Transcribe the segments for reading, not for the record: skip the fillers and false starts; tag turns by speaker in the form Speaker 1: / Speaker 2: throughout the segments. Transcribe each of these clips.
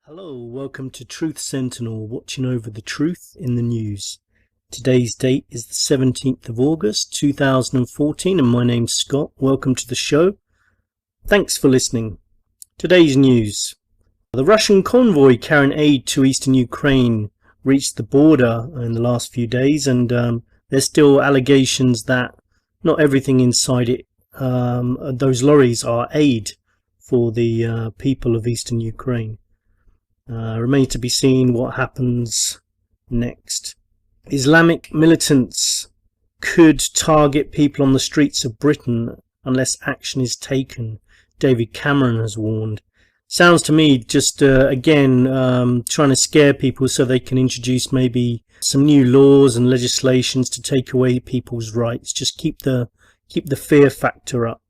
Speaker 1: Hello, welcome to Truth Sentinel, watching over the truth in the news. Today's date is the 17th of August 2014 and my name's Scott. Welcome to the show. Thanks for listening. Today's news. The Russian convoy carrying aid to eastern Ukraine reached the border in the last few days, and there's still allegations that not everything inside it, those lorries, are aid for the people of eastern Ukraine. Remains to be seen what happens next. Islamic militants could target people on the streets of Britain unless action is taken, David Cameron has warned. Sounds to me just again trying to scare people so they can introduce maybe some new laws and legislations to take away people's rights. Just keep the fear factor up.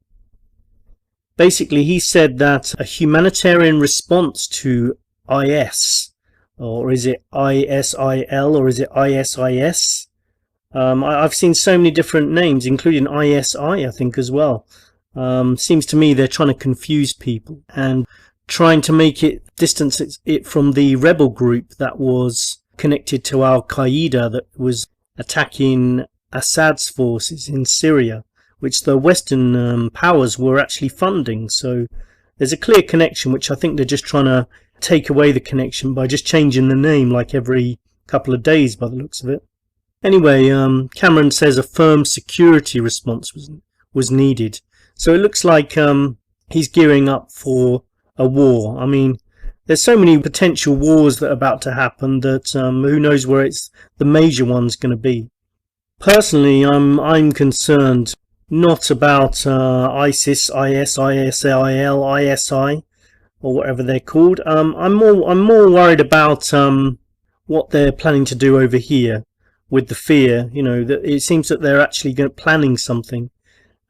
Speaker 1: Basically, he said that a humanitarian response to IS, or is it ISIL, or is it ISIS? I've seen so many different names, including ISI, I think, as well. Seems to me they're trying to confuse people and trying to make it distance it from the rebel group that was connected to Al-Qaeda that was attacking Assad's forces in Syria, which the Western powers were actually funding. So there's a clear connection, which I think they're just trying to take away the connection by just changing the name like every couple of days by the looks of it. Anyway, Cameron says a firm security response was needed. So it looks like he's gearing up for a war. I mean, there's so many potential wars that are about to happen that who knows where the major one's going to be. Personally, I'm concerned not about ISIS, IS, ISIL, ISI, or whatever they're called. I'm more worried about what they're planning to do over here with the fear. You know, that it seems that they're actually planning something,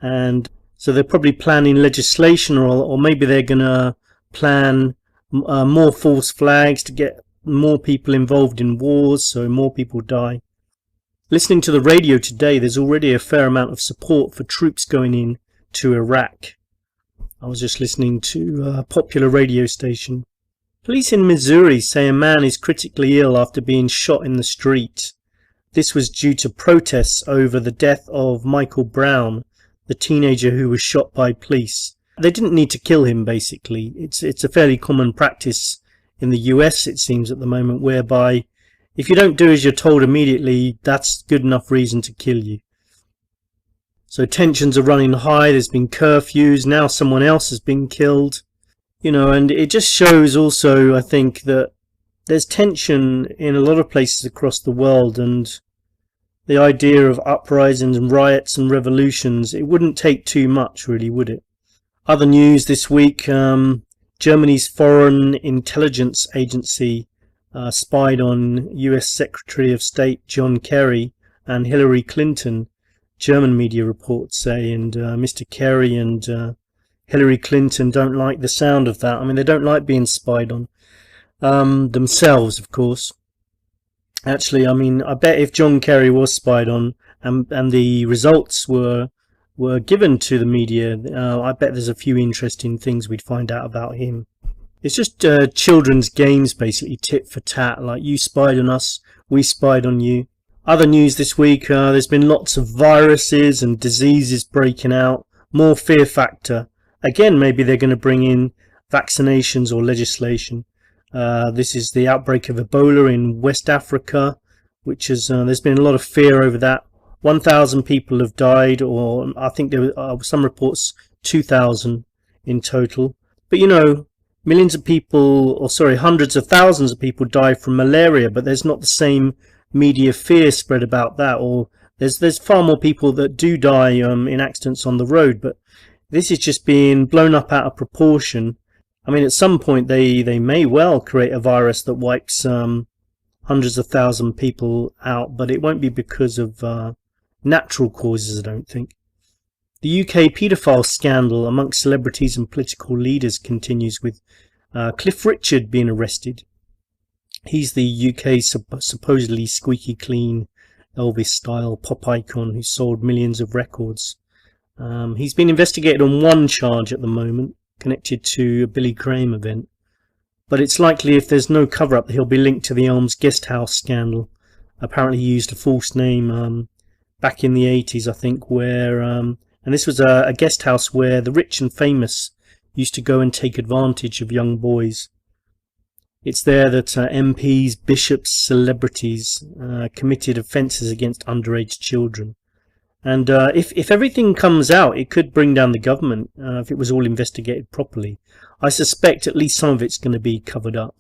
Speaker 1: and so they're probably planning legislation, or maybe they're going to plan more false flags to get more people involved in wars, so more people die. Listening to the radio today, there's already a fair amount of support for troops going in to Iraq. I was just listening to a popular radio station. Police in Missouri say a man is critically ill after being shot in the street. This was due to protests over the death of Michael Brown, the teenager who was shot by police. They didn't need to kill him, basically. It's a fairly common practice in the US, it seems, at the moment, whereby if you don't do as you're told immediately, that's good enough reason to kill you. So tensions are running high, there's been curfews, now someone else has been killed. You know, and it just shows also, I think, that there's tension in a lot of places across the world, and the idea of uprisings and riots and revolutions, it wouldn't take too much, really, would it? Other news this week, Germany's Foreign Intelligence Agency spied on US Secretary of State John Kerry and Hillary Clinton, German media reports say, and Mr. Kerry and Hillary Clinton don't like the sound of that. I mean, they don't like being spied on themselves, of course. Actually, I mean, I bet if John Kerry was spied on and the results were given to the media, I bet there's a few interesting things we'd find out about him. It's just children's games, basically, tit for tat, like you spied on us, we spied on you. Other news this week, there's been lots of viruses and diseases breaking out, more fear factor. Again, maybe they're going to bring in vaccinations or legislation. This is the outbreak of Ebola in West Africa, which is there's been a lot of fear over that. 1,000 people have died, or I think there were some reports 2,000 in total. But you know, millions of people, or sorry, hundreds of thousands of people die from malaria, but there's not the same media fear spread about that, or there's far more people that do die in accidents on the road, but this is just being blown up out of proportion. I mean, at some point they may well create a virus that wipes hundreds of thousands of people out, but it won't be because of natural causes, I don't think. The UK paedophile scandal amongst celebrities and political leaders continues, with Cliff Richard being arrested. He's the UK's supposedly squeaky clean Elvis-style pop icon who sold millions of records. He's been investigated on one charge at the moment, connected to a Billy Graham event. But it's likely if there's no cover-up, he'll be linked to the Elms guest house scandal. Apparently he used a false name back in the 80s, I think, where and this was a guest house where the rich and famous used to go and take advantage of young boys. It's there that MPs, bishops, celebrities committed offences against underage children. And if everything comes out, it could bring down the government if it was all investigated properly. I suspect at least some of it's going to be covered up.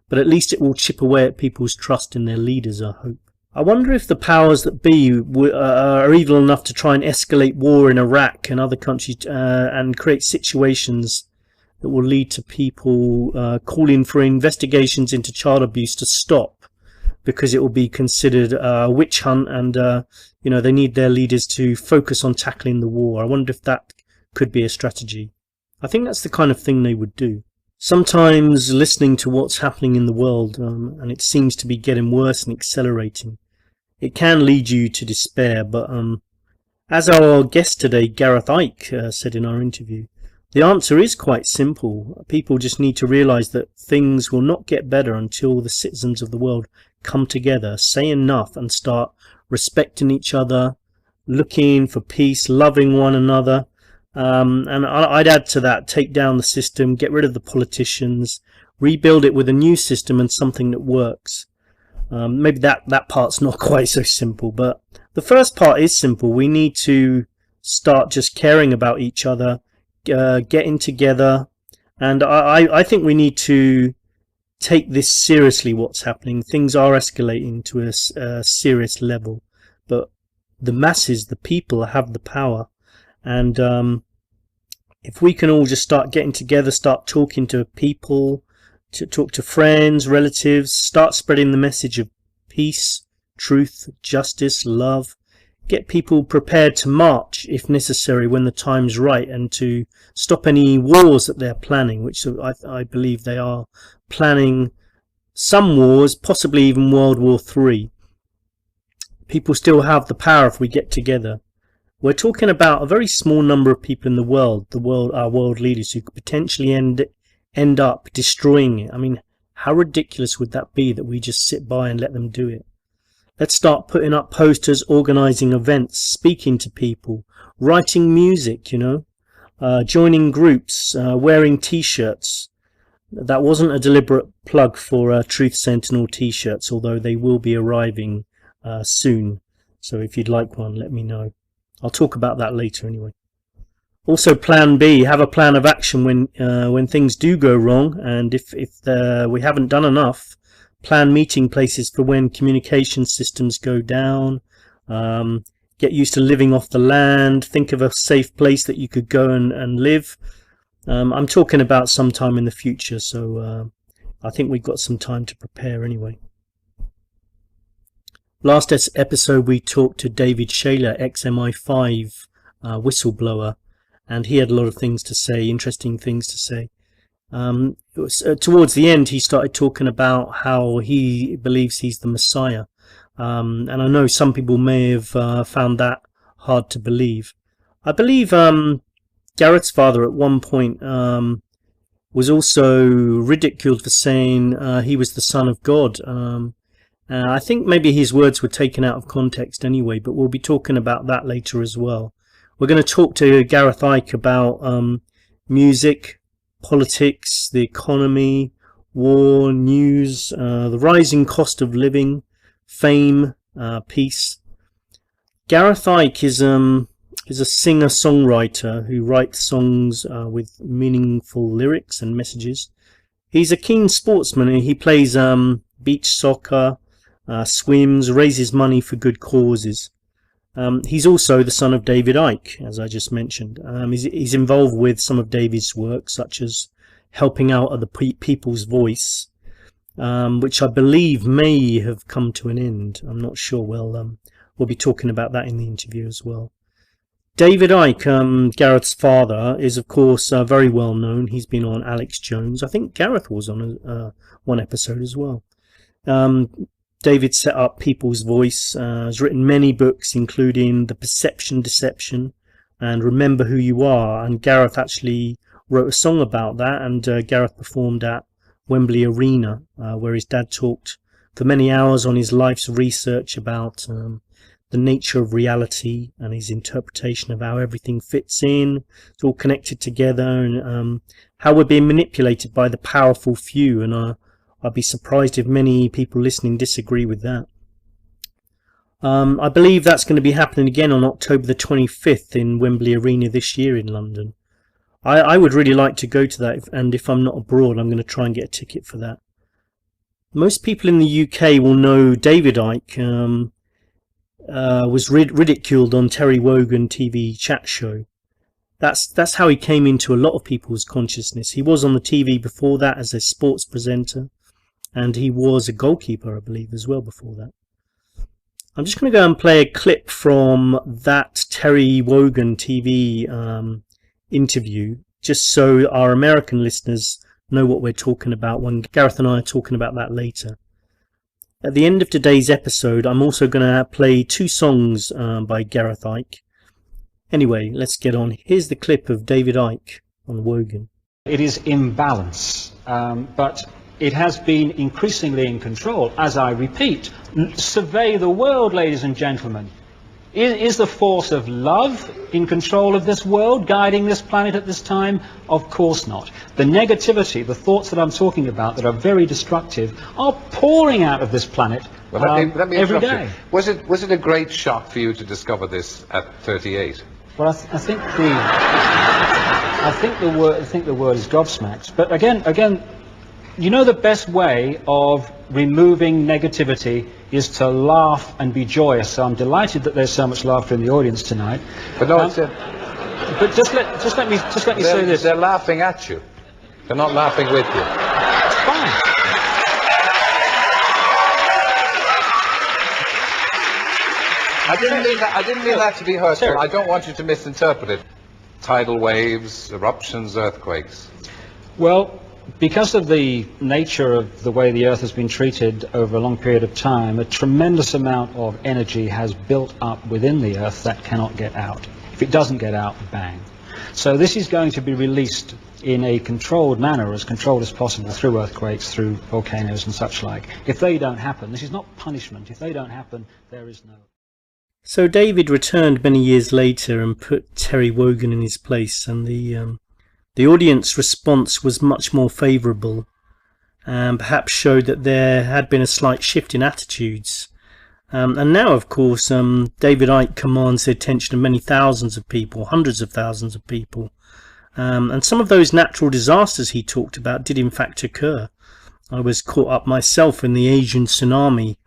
Speaker 1: But at least it will chip away at people's trust in their leaders, I hope. I wonder if the powers that be are evil enough to try and escalate war in Iraq and other countries and create situations that will lead to people calling for investigations into child abuse to stop, because it will be considered a witch hunt, and they need their leaders to focus on tackling the war. I wonder if that could be a strategy. I think that's the kind of thing they would do. Sometimes listening to what's happening in the world, and it seems to be getting worse and accelerating, it can lead you to despair. But as our guest today, Gareth Icke, said in our interview, the answer is quite simple. People just need to realise that things will not get better until the citizens of the world come together, say enough, and start respecting each other, looking for peace, loving one another. And I'd add to that, take down the system, get rid of the politicians, rebuild it with a new system and something that works. Maybe that part's not quite so simple, but the first part is simple. We need to start just caring about each other, getting together, and I think we need to take this seriously, what's happening. Things are escalating to a serious level, but the masses, the people, have the power. And if we can all just start getting together, start talking to people, to talk to friends, relatives, start spreading the message of peace, truth, justice, love, get people prepared to march if necessary when the time's right, and to stop any wars that they're planning, which I believe they are planning some wars, possibly even World War III. People still have the power if we get together. We're talking about a very small number of people in the world, our world leaders, who could potentially end up destroying it. I mean, how ridiculous would that be, that we just sit by and let them do it? Let's start putting up posters, organising events, speaking to people, writing music, joining groups, wearing t-shirts. That wasn't a deliberate plug for Truth Sentinel t-shirts, although they will be arriving soon. So if you'd like one, let me know. I'll talk about that later anyway. Also, plan B, have a plan of action when things do go wrong, and if we haven't done enough, plan meeting places for when communication systems go down. Get used to living off the land. Think of a safe place that you could go and live. I'm talking about sometime in the future, so I think we've got some time to prepare anyway. Last episode we talked to David Shaler, ex-MI5 whistleblower, and he had a lot of things to say, interesting things to say. Towards the end he started talking about how he believes he's the Messiah, and I know some people may have found that hard to believe. I believe Gareth's father at one point was also ridiculed for saying he was the son of God. I think maybe his words were taken out of context anyway, but we'll be talking about that later as well. We're going to talk to Gareth Icke about music, politics, the economy, war, news, the rising cost of living, fame, peace. Gareth Icke is a singer-songwriter who writes songs with meaningful lyrics and messages. He's a keen sportsman, and he plays beach soccer, swims, raises money for good causes. He's also the son of David Icke, as I just mentioned. He's involved with some of David's work, such as helping out at the People's Voice, which I believe may have come to an end. I'm not sure. Well, we'll be talking about that in the interview as well. David Icke, Gareth's father, is of course very well known. He's been on Alex Jones. I think Gareth was on one episode as well. David set up People's Voice, has written many books, including The Perception Deception and Remember Who You Are, and Gareth actually wrote a song about that, and Gareth performed at Wembley Arena, where his dad talked for many hours on his life's research about the nature of reality and his interpretation of how everything fits in. It's all connected together, and how we're being manipulated by the powerful few. And I'd be surprised if many people listening disagree with that. I believe that's going to be happening again on October the 25th in Wembley Arena this year in London. I would really like to go to that, and if I'm not abroad, I'm going to try and get a ticket for that. Most people in the UK will know David Icke was ridiculed on Terry Wogan TV chat show. That's how he came into a lot of people's consciousness. He was on the TV before that as a sports presenter, and he was a goalkeeper, I believe, as well before that. I'm just going to go and play a clip from that Terry Wogan TV interview, just so our American listeners know what we're talking about when Gareth and I are talking about that later. At the end of today's episode, I'm also going to play 2 songs by Gareth Icke. Anyway, let's get on. Here's the clip of David Icke on Wogan.
Speaker 2: It is imbalance, but it has been increasingly in control. As I repeat, survey the world, ladies and gentlemen. Is the force of love in control of this world, guiding this planet at this time? Of course not. The negativity, the thoughts that I'm talking about that are very destructive, are pouring out of this planet
Speaker 3: let me
Speaker 2: every
Speaker 3: interrupt
Speaker 2: day.
Speaker 3: you. Was it a great shock for you to discover this at 38?
Speaker 2: Well, I think the word is gobsmacked. But again, you know, the best way of removing negativity is to laugh and be joyous. So I'm delighted that there's so much laughter in the audience tonight.
Speaker 3: But no,
Speaker 2: but just let me say this.
Speaker 3: They're laughing at you. They're not laughing with you.
Speaker 2: It's fine.
Speaker 3: I didn't mean that to be hurtful.
Speaker 2: Sure.
Speaker 3: I don't want you to misinterpret it. Tidal waves, eruptions, earthquakes.
Speaker 2: Well, because of the nature of the way the Earth has been treated over a long period of time, a tremendous amount of energy has built up within the Earth that cannot get out. If it doesn't get out, bang. So this is going to be released in a controlled manner, as controlled as possible, through earthquakes, through volcanoes and such like. If they don't happen, this is not punishment. If they don't happen, there is no...
Speaker 1: So David returned many years later and put Terry Wogan in his place, and the audience response was much more favourable, and perhaps showed that there had been a slight shift in attitudes. And now, of course, David Icke commands the attention of many thousands of people, hundreds of thousands of people. And some of those natural disasters he talked about did in fact occur. I was caught up myself in the Asian tsunami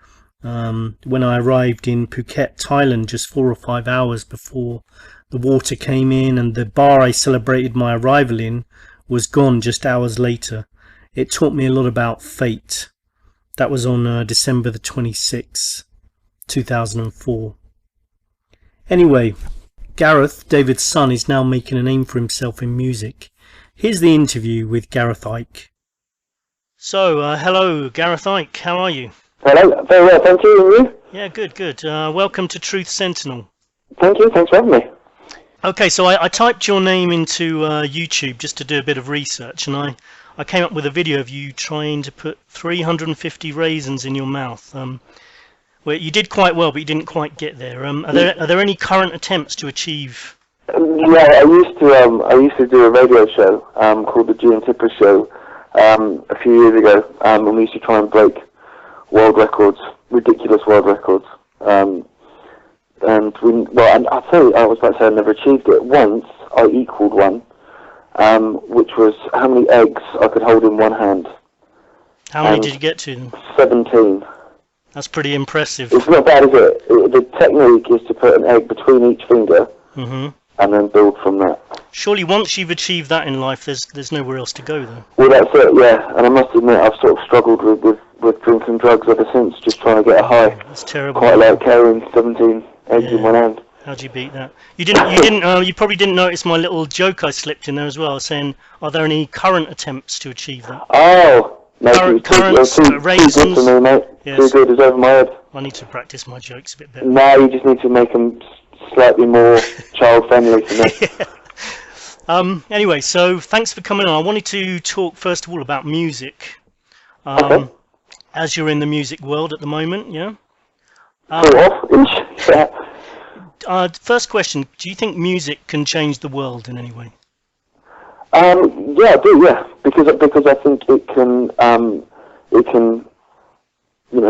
Speaker 1: when I arrived in Phuket, Thailand, just 4 or 5 hours before the water came in, and the bar I celebrated my arrival in was gone just hours later. It taught me a lot about fate. That was on December the 26th, 2004. Anyway, Gareth, David's son, is now making a name for himself in music. Here's the interview with Gareth Icke. So, hello, Gareth Icke. How are you?
Speaker 4: Hello, very well, thank you. And you?
Speaker 1: Yeah, good. Welcome to Truth Sentinel.
Speaker 4: Thank you, thanks for having me.
Speaker 1: Okay, so I typed your name into YouTube just to do a bit of research, and I came up with a video of you trying to put 350 raisins in your mouth. Well, you did quite well, but you didn't quite get there. Are there any current attempts to achieve?
Speaker 4: Yeah, I used to do a radio show called the G and Tipper Show a few years ago, and we used to try and break world records, ridiculous world records. And I'll tell you, I was about to say I never achieved it. Once I equalled one, which was how many eggs I could hold in one hand.
Speaker 1: How many did you get to?
Speaker 4: 17.
Speaker 1: That's pretty impressive.
Speaker 4: It's not bad, is it? The technique is to put an egg between each finger and then build from that.
Speaker 1: Surely once you've achieved that in life, there's nowhere else to go, though.
Speaker 4: Well, that's it, yeah. And I must admit, I've sort of struggled with drinking drugs ever since, just trying to get a high.
Speaker 1: That's terrible.
Speaker 4: Quite like carrying 17 eggs in one hand.
Speaker 1: How'd you beat that? You probably didn't notice my little joke I slipped in there as well, saying, are there any current attempts to achieve that?
Speaker 4: Oh! No,
Speaker 1: Currents, raisins.
Speaker 4: Too good for me, mate. Yes. Too good, it's over my head.
Speaker 1: I need to practice my jokes a bit better.
Speaker 4: No, you just need to make them slightly more child-friendly for me.
Speaker 1: Anyway, so thanks for coming on. I wanted to talk first of all about music.
Speaker 4: Okay.
Speaker 1: as you're in the music world at the moment, yeah? First question, do you think music can change the world in any way?
Speaker 4: Yeah, I do. Yeah, because I think it can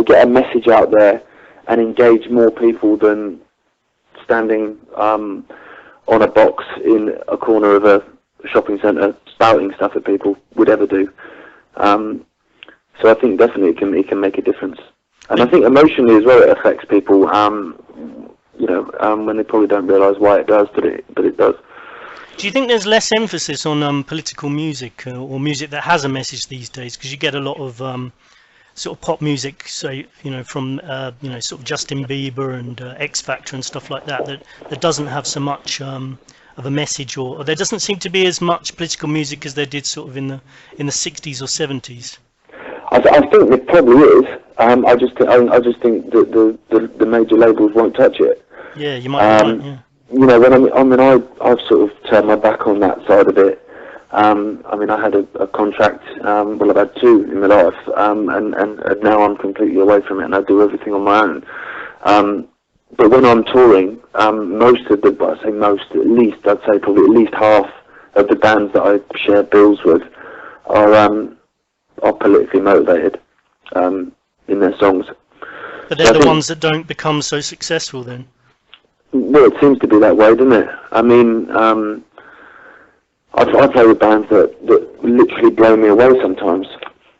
Speaker 4: get a message out there and engage more people than standing on a box in a corner of a shopping centre spouting stuff at people would ever do. So I think definitely it can make a difference, and I think emotionally as well it affects people. When they probably don't realise why it does, but it does.
Speaker 1: Do you think there's less emphasis on political music or music that has a message these days? Because you get a lot of sort of pop music, so from sort of Justin Bieber and X Factor and stuff like that doesn't have so much of a message, or there doesn't seem to be as much political music as there did sort of in the 60s or 70s.
Speaker 4: I think there probably is. I just think that the major labels won't touch it.
Speaker 1: Yeah, you might be right. Yeah.
Speaker 4: I've sort of turned my back on that side of it. I had a contract. I've had two in my life, and now I'm completely away from it, and I do everything on my own. But when I'm touring, I'd say probably at least half of the bands that I share bills with are politically motivated in their songs.
Speaker 1: But they're the ones that don't become so successful then?
Speaker 4: Well, it seems to be that way, doesn't it? I mean, I play with bands that literally blow me away sometimes.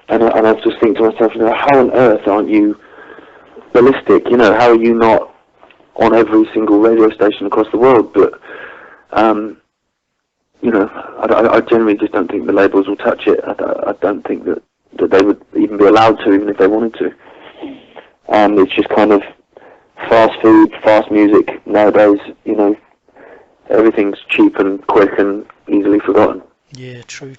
Speaker 4: And I just think to myself, how on earth aren't you ballistic? How are you not on every single radio station across the world? But, I generally just don't think the labels will touch it. I don't think that they would even be allowed to, even if they wanted to. It's just kind of fast food, fast music nowadays. Everything's cheap and quick and easily forgotten.
Speaker 1: Yeah, true.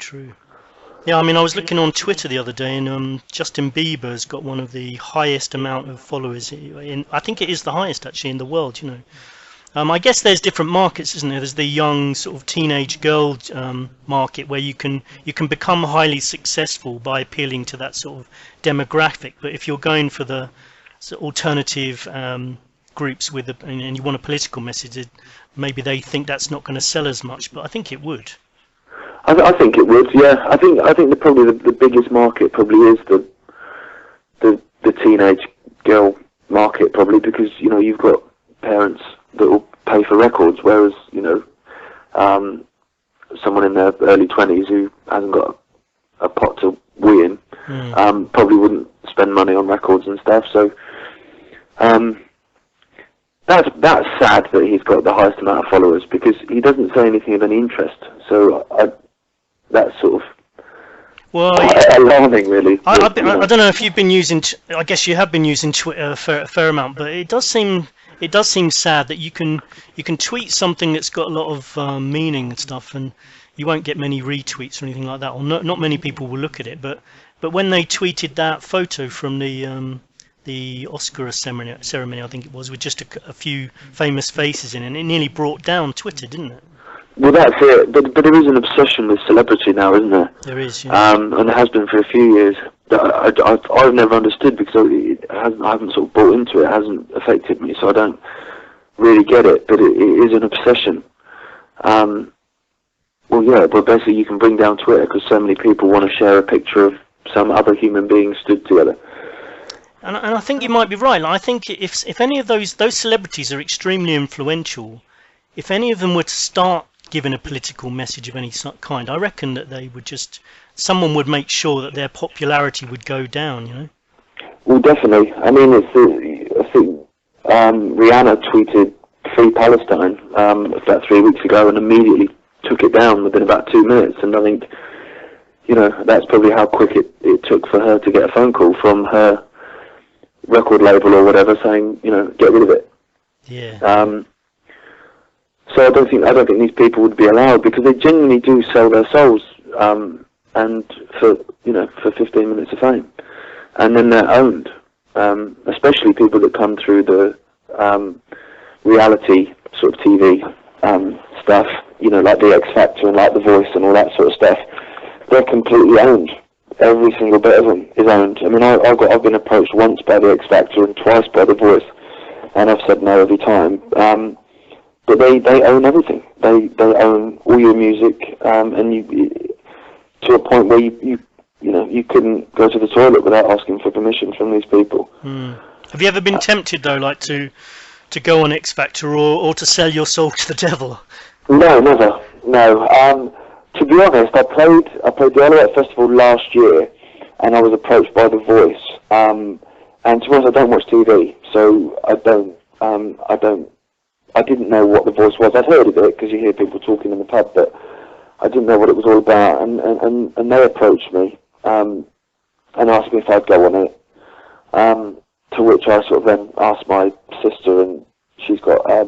Speaker 1: Yeah, I was looking on Twitter the other day, and Justin Bieber's got one of the highest amount of followers. I think it is the highest actually in the world. I guess there's different markets, isn't there? There's the young sort of teenage girl market where you can become highly successful by appealing to that sort of demographic. But if you're going for the sort of alternative groups and you want a political message, maybe they think that's not going to sell as much. But I think it would.
Speaker 4: I think it would. Yeah, I think probably the biggest market probably is the teenage girl market, probably because you've got parents that will pay for records, whereas someone in their early 20s who hasn't got a pot to wee in probably wouldn't spend money on records and stuff. So that's sad that he's got the highest amount of followers, because he doesn't say anything of any interest. So that's sort of alarming, really.
Speaker 1: I don't know if you've been using. I guess you have been using Twitter a fair amount, but it does seem sad that you can tweet something that's got a lot of meaning and stuff, and you won't get many retweets or anything like that, or not many people will look at it. But when they tweeted that photo from the Oscar ceremony, I think it was, with just a few famous faces in it, and it nearly brought down Twitter, didn't it?
Speaker 4: Well, that's it. But there is an obsession with celebrity now, isn't there?
Speaker 1: There is, yeah.
Speaker 4: And there has been for a few years. I've never understood, because I haven't sort of bought into it. It hasn't affected me, so I don't really get it. But it is an obsession. But basically you can bring down Twitter because so many people want to share a picture of some other human being stood together.
Speaker 1: And I think you might be right. I think if any of those celebrities are extremely influential, if any of them were to start giving a political message of any kind, I reckon that someone would make sure that their popularity would go down.
Speaker 4: Well, definitely. I mean, I think Rihanna tweeted "Free Palestine" about 3 weeks ago, and immediately took it down within about 2 minutes. And I think, that's probably how quick it took for her to get a phone call from her record label or whatever saying, get rid of it.
Speaker 1: Yeah.
Speaker 4: So I don't think these people would be allowed, because they genuinely do sell their souls, and for 15 minutes of fame, and then they're owned. Especially people that come through the reality sort of TV stuff, like the X Factor and like The Voice and all that sort of stuff. They're completely owned, every single bit of them is owned. I mean, I've been approached once by the X Factor and twice by The Voice, and I've said no every time. But they own everything. They own all your music, and you to a point where you couldn't go to the toilet without asking for permission from these people.
Speaker 1: Have you ever been tempted though, like to go on X Factor or to sell your soul to the devil?
Speaker 4: No, never. No. To be honest, I played the Alouette Festival last year, and I was approached by The Voice. And to be honest, I don't watch TV, so I didn't know what The Voice was. I'd heard of it because you hear people talking in the pub, but I didn't know what it was all about. And they approached me and asked me if I'd go on it. To which I sort of then asked my sister, and she's got a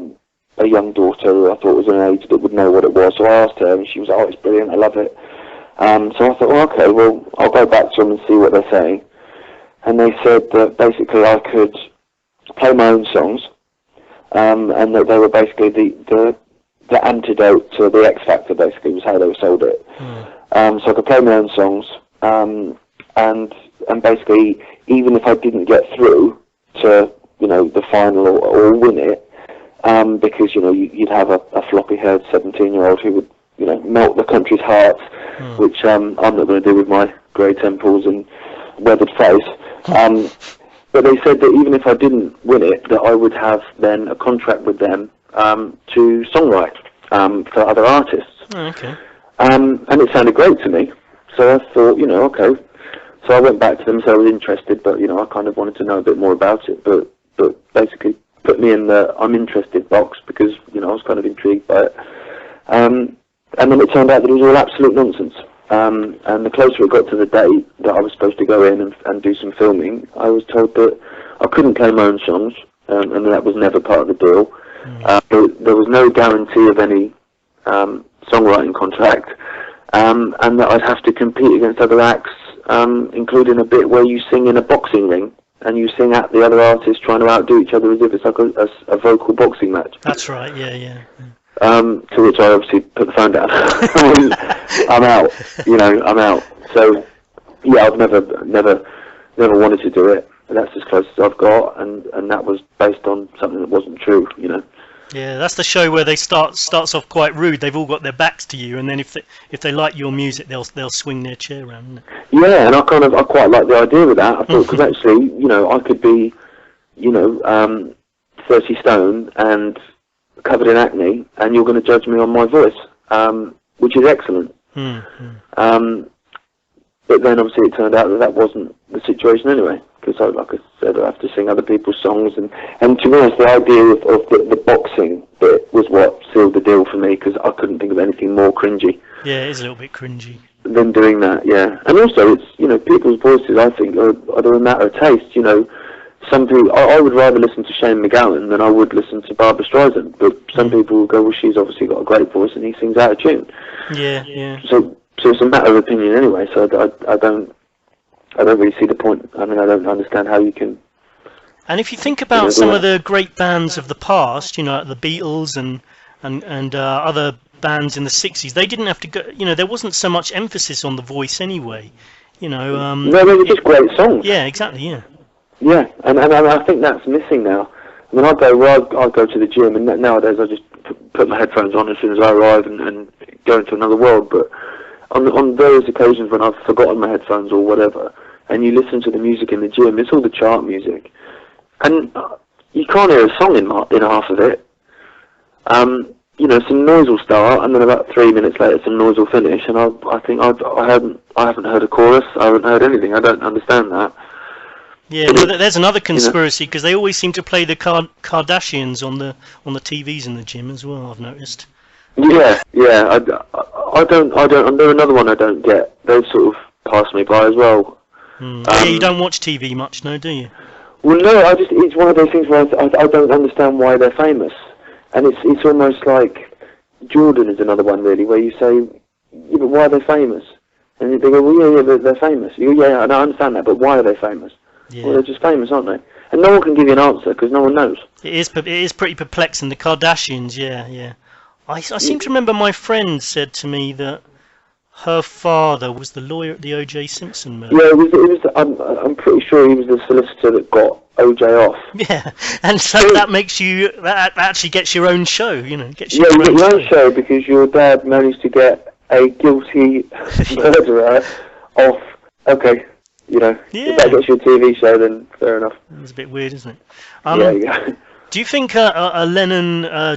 Speaker 4: young daughter who I thought was an age that would know what it was. So I asked her, and she was like, "Oh, it's brilliant, I love it." So I thought, well, okay, well, I'll go back to them and see what they're saying. And they said that basically I could play my own songs, and that they were basically the antidote to the X Factor, basically, was how they sold it. So I could play my own songs, and basically, even if I didn't get through to, the final or win it, because, you'd have a floppy-haired 17-year-old who would, melt the country's hearts, which I'm not going to do with my grey temples and weathered face. But they said that even if I didn't win it, that I would have then a contract with them to songwrite for other artists.
Speaker 1: Okay.
Speaker 4: And it sounded great to me. So I thought, okay. So I went back to them and said I was interested, but, I kind of wanted to know a bit more about it. But basically put me in the I'm interested box because, I was kind of intrigued by it. And then it turned out that it was all absolute nonsense. And the closer it got to the date that I was supposed to go in and do some filming, I was told that I couldn't play my own songs, and that was never part of the deal. There was no guarantee of any songwriting contract, and that I'd have to compete against other acts, including a bit where you sing in a boxing ring, and you sing at the other artists trying to outdo each other as if it's like a vocal boxing match.
Speaker 1: That's right, yeah.
Speaker 4: To which I obviously put the phone down. I'm out, I'm out. So, yeah, I've never wanted to do it. That's as close as I've got, and that was based on something that wasn't true,
Speaker 1: Yeah, that's the show where they starts off quite rude. They've all got their backs to you, and then if they like your music, they'll swing their chair around. Isn't it?
Speaker 4: Yeah, and I quite like the idea of that. I thought because actually, I could be, 30 stone and covered in acne, and you're going to judge me on my voice, which is excellent. But then obviously it turned out that wasn't the situation anyway, because like I said, I have to sing other people's songs, and to be honest, the idea of the boxing bit was what sealed the deal for me, because I couldn't think of anything more cringy.
Speaker 1: Yeah, it is a little bit cringy.
Speaker 4: Than doing that, yeah. And also, it's, people's voices, I think, are a matter of taste, Some people, I would rather listen to Shane MacGowan than I would listen to Barbra Streisand, but some people will go, well, she's obviously got a great voice and he sings out of tune.
Speaker 1: Yeah.
Speaker 4: So it's a matter of opinion anyway, so I don't really see the point. I mean, I don't understand how you can...
Speaker 1: And if you think about some of the great bands of the past, like the Beatles and other bands in the 60s, they didn't have to go, there wasn't so much emphasis on the voice anyway, No,
Speaker 4: they were just great songs.
Speaker 1: Yeah, exactly, yeah.
Speaker 4: Yeah, and I think that's missing now. I mean, I'll go to the gym, and nowadays I just put my headphones on as soon as I arrive and go into another world, but on various occasions when I've forgotten my headphones or whatever, and you listen to the music in the gym, it's all the chart music, and you can't hear a song in half of it. Some noise will start, and then about 3 minutes later, some noise will finish, and I think I haven't heard a chorus, I haven't heard anything, I don't understand that.
Speaker 1: Yeah, well, there's another conspiracy, because they always seem to play the Kardashians on the TVs in the gym as well, I've noticed.
Speaker 4: Yeah, I don't. There's another one I don't get. They've sort of passed me by as well.
Speaker 1: Yeah, you don't watch TV much, no, do you?
Speaker 4: Well, no, it's one of those things where I don't understand why they're famous, and it's almost like Jordan is another one really, where you say, yeah, but why are they famous? And they go, well, yeah, they're famous. You go, yeah, I understand that, but why are they famous?
Speaker 1: Yeah.
Speaker 4: Well, they're just famous, aren't they? And no one can give you an answer because no one knows.
Speaker 1: It is pretty perplexing. The Kardashians, yeah. I seem to remember my friend said to me that her father was the lawyer at the O.J. Simpson murder.
Speaker 4: Yeah, it was. I'm pretty sure he was the solicitor that got OJ off.
Speaker 1: Yeah, and so that makes you, that actually gets your own show, you know. Gets
Speaker 4: Yeah, you get your own show because your dad managed to get a guilty murderer off. Okay, you know, if that gets you a TV show, then fair enough.
Speaker 1: It's a bit weird, isn't it?
Speaker 4: Yeah.
Speaker 1: Do you think a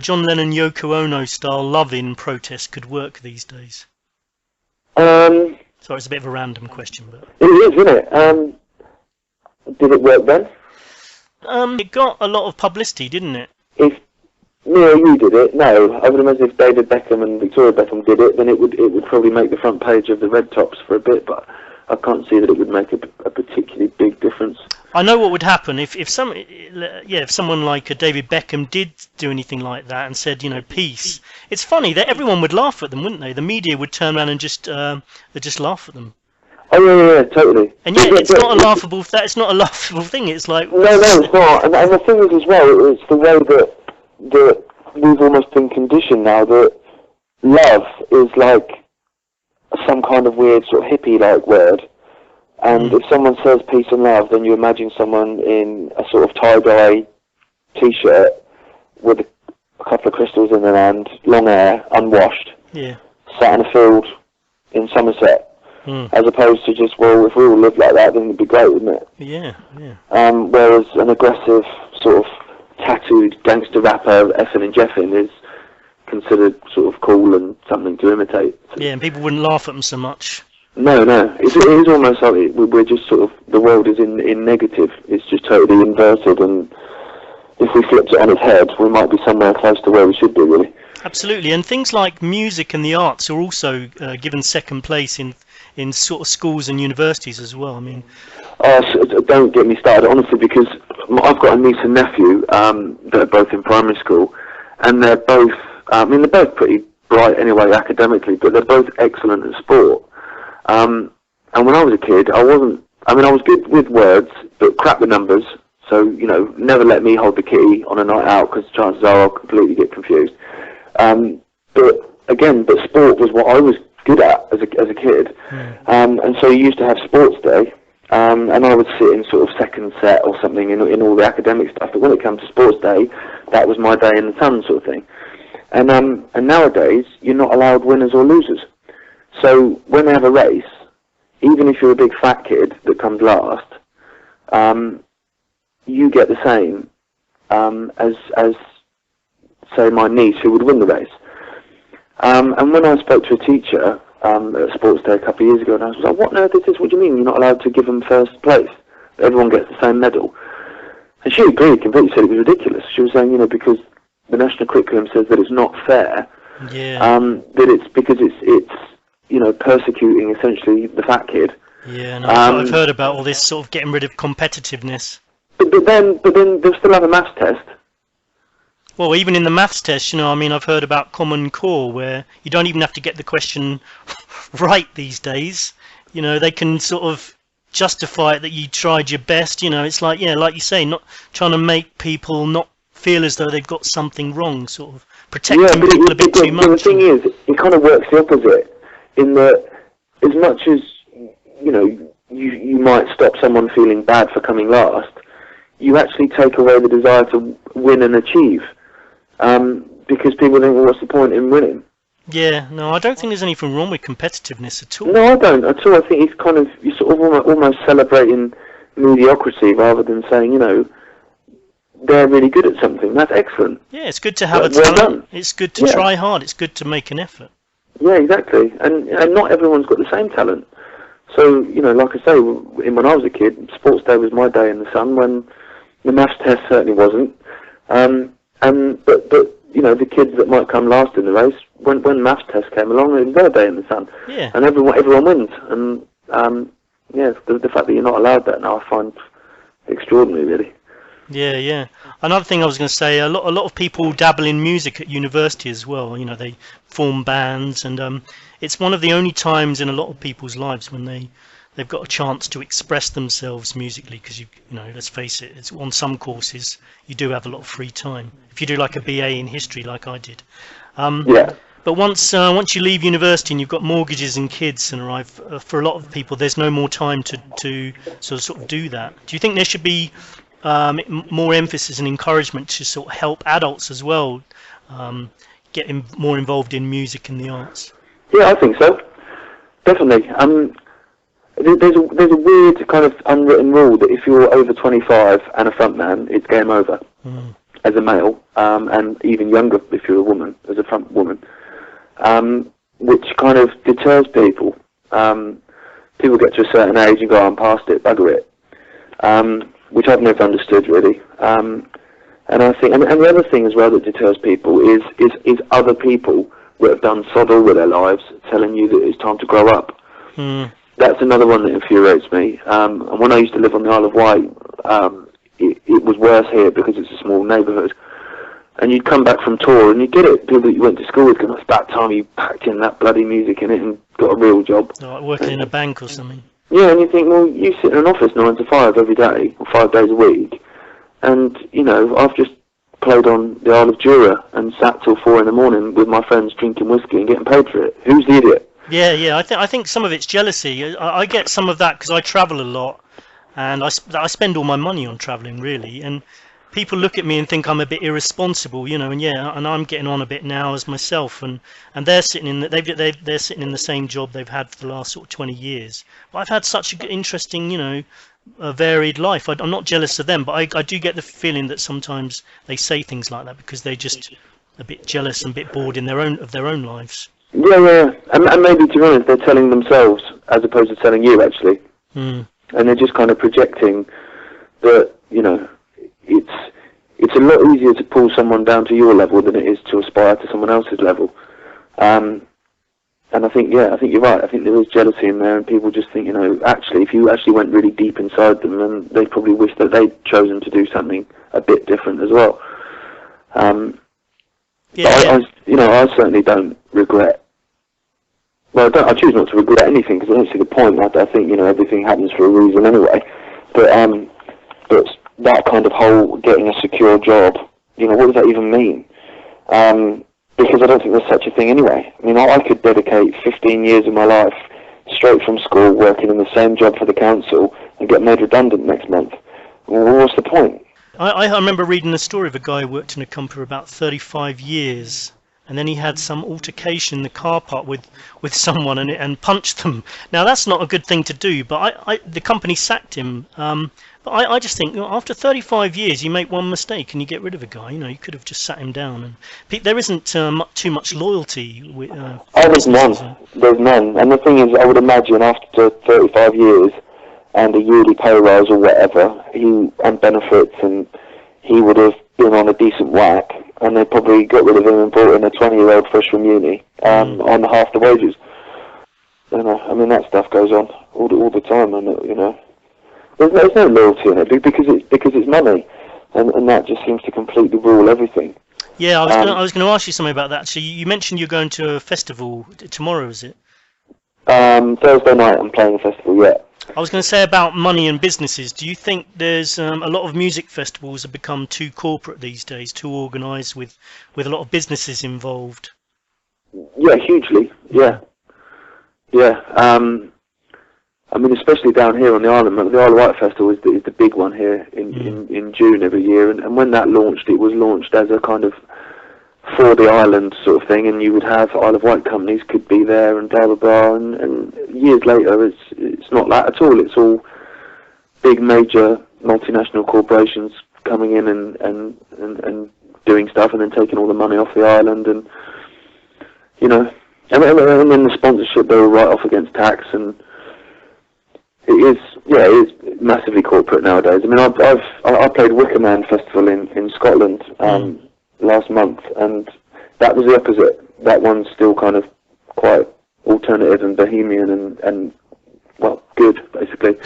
Speaker 1: John Lennon Yoko Ono style love-in protest could work these days? Sorry, it's a bit of a random question, but
Speaker 4: it is, isn't it? Did it work then?
Speaker 1: It got a lot of publicity, didn't it?
Speaker 4: If me or you did it, no. I would imagine if David Beckham and Victoria Beckham did it, then it would probably make the front page of the Red Tops for a bit, but I can't see that it would make a particularly big difference.
Speaker 1: I know what would happen if someone like David Beckham did do anything like that and said, you know, peace. It's funny that everyone would laugh at them, wouldn't they? The media would turn around and just laugh at them.
Speaker 4: Oh yeah, totally.
Speaker 1: And yet it's not a laughable. It's not a laughable thing. It's like
Speaker 4: no, it's not. And the thing is as well, it's the way that we've almost been conditioned now that love is like some kind of weird sort of hippie-like word. And if someone says peace and love, then you imagine someone in a sort of tie-dye T-shirt with a couple of crystals in their hand, long hair, unwashed, sat in a field in Somerset. As opposed to just, well, if we all lived like that, then it'd be great, wouldn't it?
Speaker 1: Yeah.
Speaker 4: Whereas an aggressive, sort of tattooed gangster rapper, effing and jeffing, is considered sort of cool and something to imitate.
Speaker 1: Yeah, and people wouldn't laugh at them so much.
Speaker 4: No. It is almost like we're just sort of, the world is in negative. It's just totally inverted, and if we flipped it on its head, we might be somewhere close to where we should be, really.
Speaker 1: Absolutely, and things like music and the arts are also given second place in sort of schools and universities as well. I mean,
Speaker 4: don't get me started, honestly, because I've got a niece and nephew that are both in primary school, and they're both, they're both pretty bright anyway academically, but they're both excellent at sport. And when I was a kid, I was good with words, but crap with numbers. So, you know, never let me hold the key on a night out, because chances are I'll completely get confused. But sport was what I was good at as a kid. And so you used to have sports day, and I would sit in sort of second set or something in all the academic stuff. But when it comes to sports day, that was my day in the sun sort of thing. And nowadays, you're not allowed winners or losers. So when they have a race, even if you're a big fat kid that comes last, you get the same as say my niece who would win the race. And when I spoke to a teacher at Sports Day a couple of years ago, and I was like, what on earth is this? What do you mean you're not allowed to give them first place? Everyone gets the same medal. And she agreed completely, said it was ridiculous. She was saying, you know, because the national curriculum says that it's not fair, that it's because it's you know, persecuting essentially the fat kid.
Speaker 1: Yeah, no, I've heard about all this sort of getting rid of competitiveness.
Speaker 4: But then they'll still have a maths test.
Speaker 1: Well, even in the maths test, you know, I mean, I've heard about Common Core, where you don't even have to get the question right these days. You know, they can sort of justify it that you tried your best. You know, it's like, yeah, like you say, not trying to make people not feel as though they've got something wrong, sort of protecting people a bit too much.
Speaker 4: The thing is, it kind of works the opposite, in that as much as, you know, you might stop someone feeling bad for coming last, you actually take away the desire to win and achieve. Because people think, well, what's the point in winning?
Speaker 1: Yeah, no, I don't think there's anything wrong with competitiveness at all.
Speaker 4: No, I don't at all. I think it's kind of, you're sort of almost celebrating mediocrity rather than saying, you know, they're really good at something. That's excellent.
Speaker 1: Yeah, it's good to have a talent. It's good to try hard. It's good to make an effort.
Speaker 4: Yeah, exactly. And not everyone's got the same talent. So, you know, like I say, when I was a kid, sports day was my day in the sun, when the maths test certainly wasn't. But you know, the kids that might come last in the race, when maths test came along, it was their day in the sun.
Speaker 1: Yeah.
Speaker 4: And everyone wins. And the fact that you're not allowed that now, I find extraordinary, really.
Speaker 1: Yeah. Another thing I was going to say, a lot of people dabble in music at university as well. You know, they form bands, and it's one of the only times in a lot of people's lives when they've got a chance to express themselves musically, because you know, let's face it, it's on some courses you do have a lot of free time. If you do like a BA in history, like I did. But once you leave university and you've got mortgages and kids and arrive, for a lot of people, there's no more time to sort of do that. Do you think there should be more emphasis and encouragement to sort of help adults as well get more involved in music and the arts?
Speaker 4: Yeah, I think so. Definitely. There's a weird kind of unwritten rule that if you're over 25 and a frontman, it's game over as a male, and even younger if you're a woman, as a front woman, which kind of deters people. People get to a certain age and go, I'm past it, bugger it, which I've never understood really. And I think, and the other thing as well that deters people is other people that have done sod all with their lives telling you that it's time to grow up. That's another one that infuriates me. And when I used to live on the Isle of Wight, it was worse here because it's a small neighbourhood. And you'd come back from tour and you'd get it. People that you went to school with, because it's about time you packed in that bloody music in it and got a real job.
Speaker 1: Like working in a bank or something.
Speaker 4: Yeah, and you think, well, you sit in an office 9 to 5 every day, or 5 days a week, and, you know, I've just played on the Isle of Jura and sat till 4 in the morning with my friends drinking whiskey and getting paid for it. Who's the idiot?
Speaker 1: Yeah. I think some of it's jealousy. I get some of that because I travel a lot, and I spend all my money on travelling really. And people look at me and think I'm a bit irresponsible, you know. And and I'm getting on a bit now as myself, and they're sitting in they're sitting in the same job they've had for the last sort of 20 years. But I've had such an interesting, you know, a varied life. I'm not jealous of them, but I do get the feeling that sometimes they say things like that because they're just a bit jealous and a bit bored in their own lives.
Speaker 4: Yeah, and maybe, to be honest, they're telling themselves as opposed to telling you, actually. And they're just kind of projecting that, you know, it's a lot easier to pull someone down to your level than it is to aspire to someone else's level. And I think you're right. I think there is jealousy in there, and people just think, you know, actually, if you actually went really deep inside them, then they probably wish that they'd chosen to do something a bit different as well. I certainly don't regret. Well, I choose not to regret anything because I don't see the point. I think, you know, everything happens for a reason anyway. But that kind of whole getting a secure job, you know, what does that even mean? Because I don't think there's such a thing anyway. I mean, I could dedicate 15 years of my life straight from school working in the same job for the council and get made redundant next month. Well, what's the point?
Speaker 1: I remember reading a story of a guy who worked in a company for about 35 years, and then he had some altercation in the car park with someone and punched them. Now, that's not a good thing to do, but the company sacked him. But I just think, you know, after 35 years, you make one mistake and you get rid of a guy. You know, you could have just sat him down. And there isn't too much loyalty.
Speaker 4: There's none. There's none. And the thing is, I would imagine after 35 years and a yearly pay rise or whatever, and benefits, and he would have been on a decent whack, and they probably got rid of him and brought in a 20-year-old fresh from uni on half the wages. You know, I mean, that stuff goes on all the time, and you know. There's no loyalty in it because it's money, and that just seems to completely rule everything.
Speaker 1: Yeah, I was going to ask you something about that. So you mentioned you're going to a festival tomorrow, is it?
Speaker 4: Thursday night I'm playing a festival, yeah.
Speaker 1: I was going to say about money and businesses. Do you think there's a lot of music festivals have become too corporate these days, too organised with a lot of businesses involved?
Speaker 4: Yeah, hugely. Yeah. I mean, especially down here on the island. The Isle of Wight Festival is the big one here in June every year. And when that launched, it was launched as a kind of for the island sort of thing. And you would have Isle of Wight companies could be there and blah, blah, blah. And years later, it's not that at all. It's all big, major multinational corporations coming in and doing stuff and then taking all the money off the island. And, you know, and then the sponsorship, they were right off against tax, and it is massively corporate nowadays. I mean, I played Wickerman Festival in Scotland last month, and that was the opposite. That one's still kind of quite alternative and bohemian and well, good basically.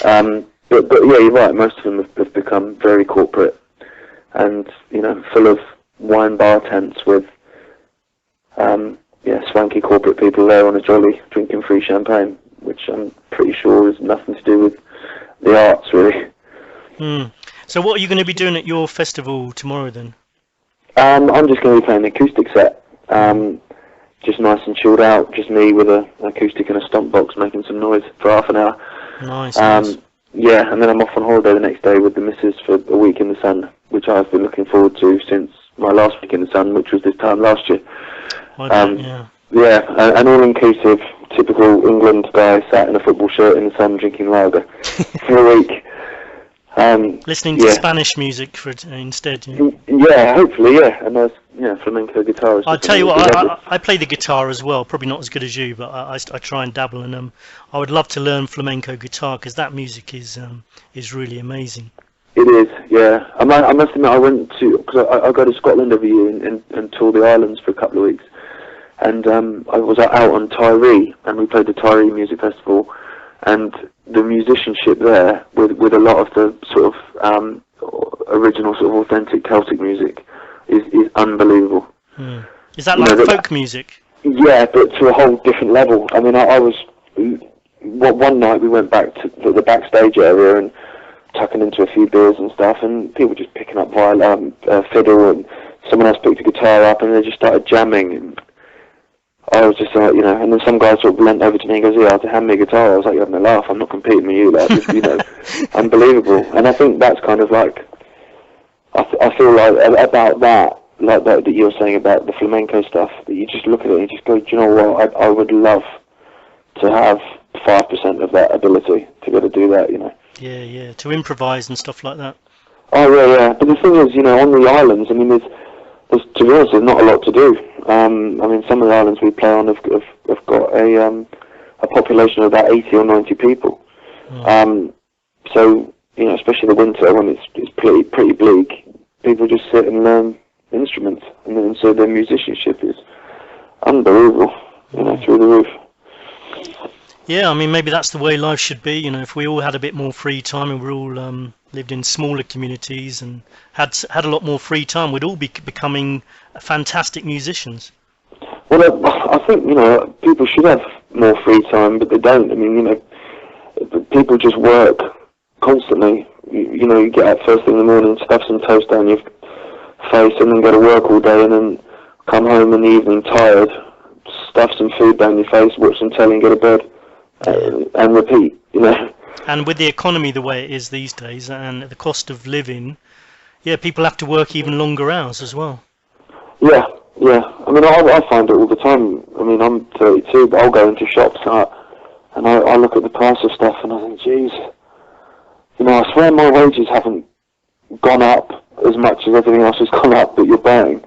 Speaker 4: But yeah, you're right. Most of them have become very corporate, and you know, full of wine bar tents with swanky corporate people there on a jolly drinking free champagne, which I'm pretty sure has nothing to do with the arts, really.
Speaker 1: So what are you going to be doing at your festival tomorrow, then?
Speaker 4: I'm just going to be playing an acoustic set. just nice and chilled out, just me with an acoustic and a stomp box making some noise for half an hour.
Speaker 1: Nice.
Speaker 4: Yeah, and then I'm off on holiday the next day with the missus for a week in the sun, which I've been looking forward to since my last week in the sun, which was this time last year. Yeah, an all-inclusive, typical England guy sat in a football shirt in the sun drinking lager for a week.
Speaker 1: Listening to Spanish music for it instead.
Speaker 4: Yeah, hopefully, yeah, and there's flamenco guitar.
Speaker 1: I'll tell you what, I play the guitar as well, probably not as good as you, but I try and dabble, and I would love to learn flamenco guitar because that music is really amazing.
Speaker 4: It is, yeah. I must admit, I went to, because I go to Scotland every year and tour the islands for a couple of weeks, and I was out on Tyree, and we played the Tyree Music Festival, and the musicianship there, with a lot of the sort of original, sort of authentic Celtic music, is unbelievable.
Speaker 1: Is that like folk music?
Speaker 4: Yeah, but to a whole different level. I mean, I was... One night we went back to the backstage area and tucking into a few beers and stuff, and people just picking up fiddle, and someone else picked a guitar up, and they just started jamming. And I was just like, and then some guy sort of leant over to me and goes, "Yeah, to hand me a guitar." I was like, "You're having a laugh. I'm not competing with you." Like, just, unbelievable. And I think that's kind of like, I feel like about that, like that you were saying about the flamenco stuff, that you just look at it and you just go, "Do you know what? I would love to have 5% of that ability to be able to do that."
Speaker 1: Yeah, to improvise and stuff like that.
Speaker 4: Oh yeah. But the thing is, on the islands, I mean, there's to be honest, there's not a lot to do. I mean, some of the islands we play on have got a population of about 80 or 90 people. So, especially in the winter when it's pretty bleak, people just sit and learn instruments, and so their musicianship is unbelievable, through the roof.
Speaker 1: Yeah, I mean, maybe that's the way life should be. If we all had a bit more free time and we all lived in smaller communities and had a lot more free time, we'd all be becoming fantastic musicians.
Speaker 4: Well, I think people should have more free time, but they don't. I mean, people just work constantly. You get up first thing in the morning, stuff some toast down your face, and then go to work all day, and then come home in the evening tired, stuff some food down your face, watch some telly, and go to bed. And repeat,
Speaker 1: And with the economy the way it is these days, and the cost of living, people have to work even longer hours as well. Yeah.
Speaker 4: I mean, I find it all the time. I mean, I'm 32, but I'll go into shops and I look at the price of stuff and I think, geez, I swear my wages haven't gone up as much as everything else has gone up that you're buying.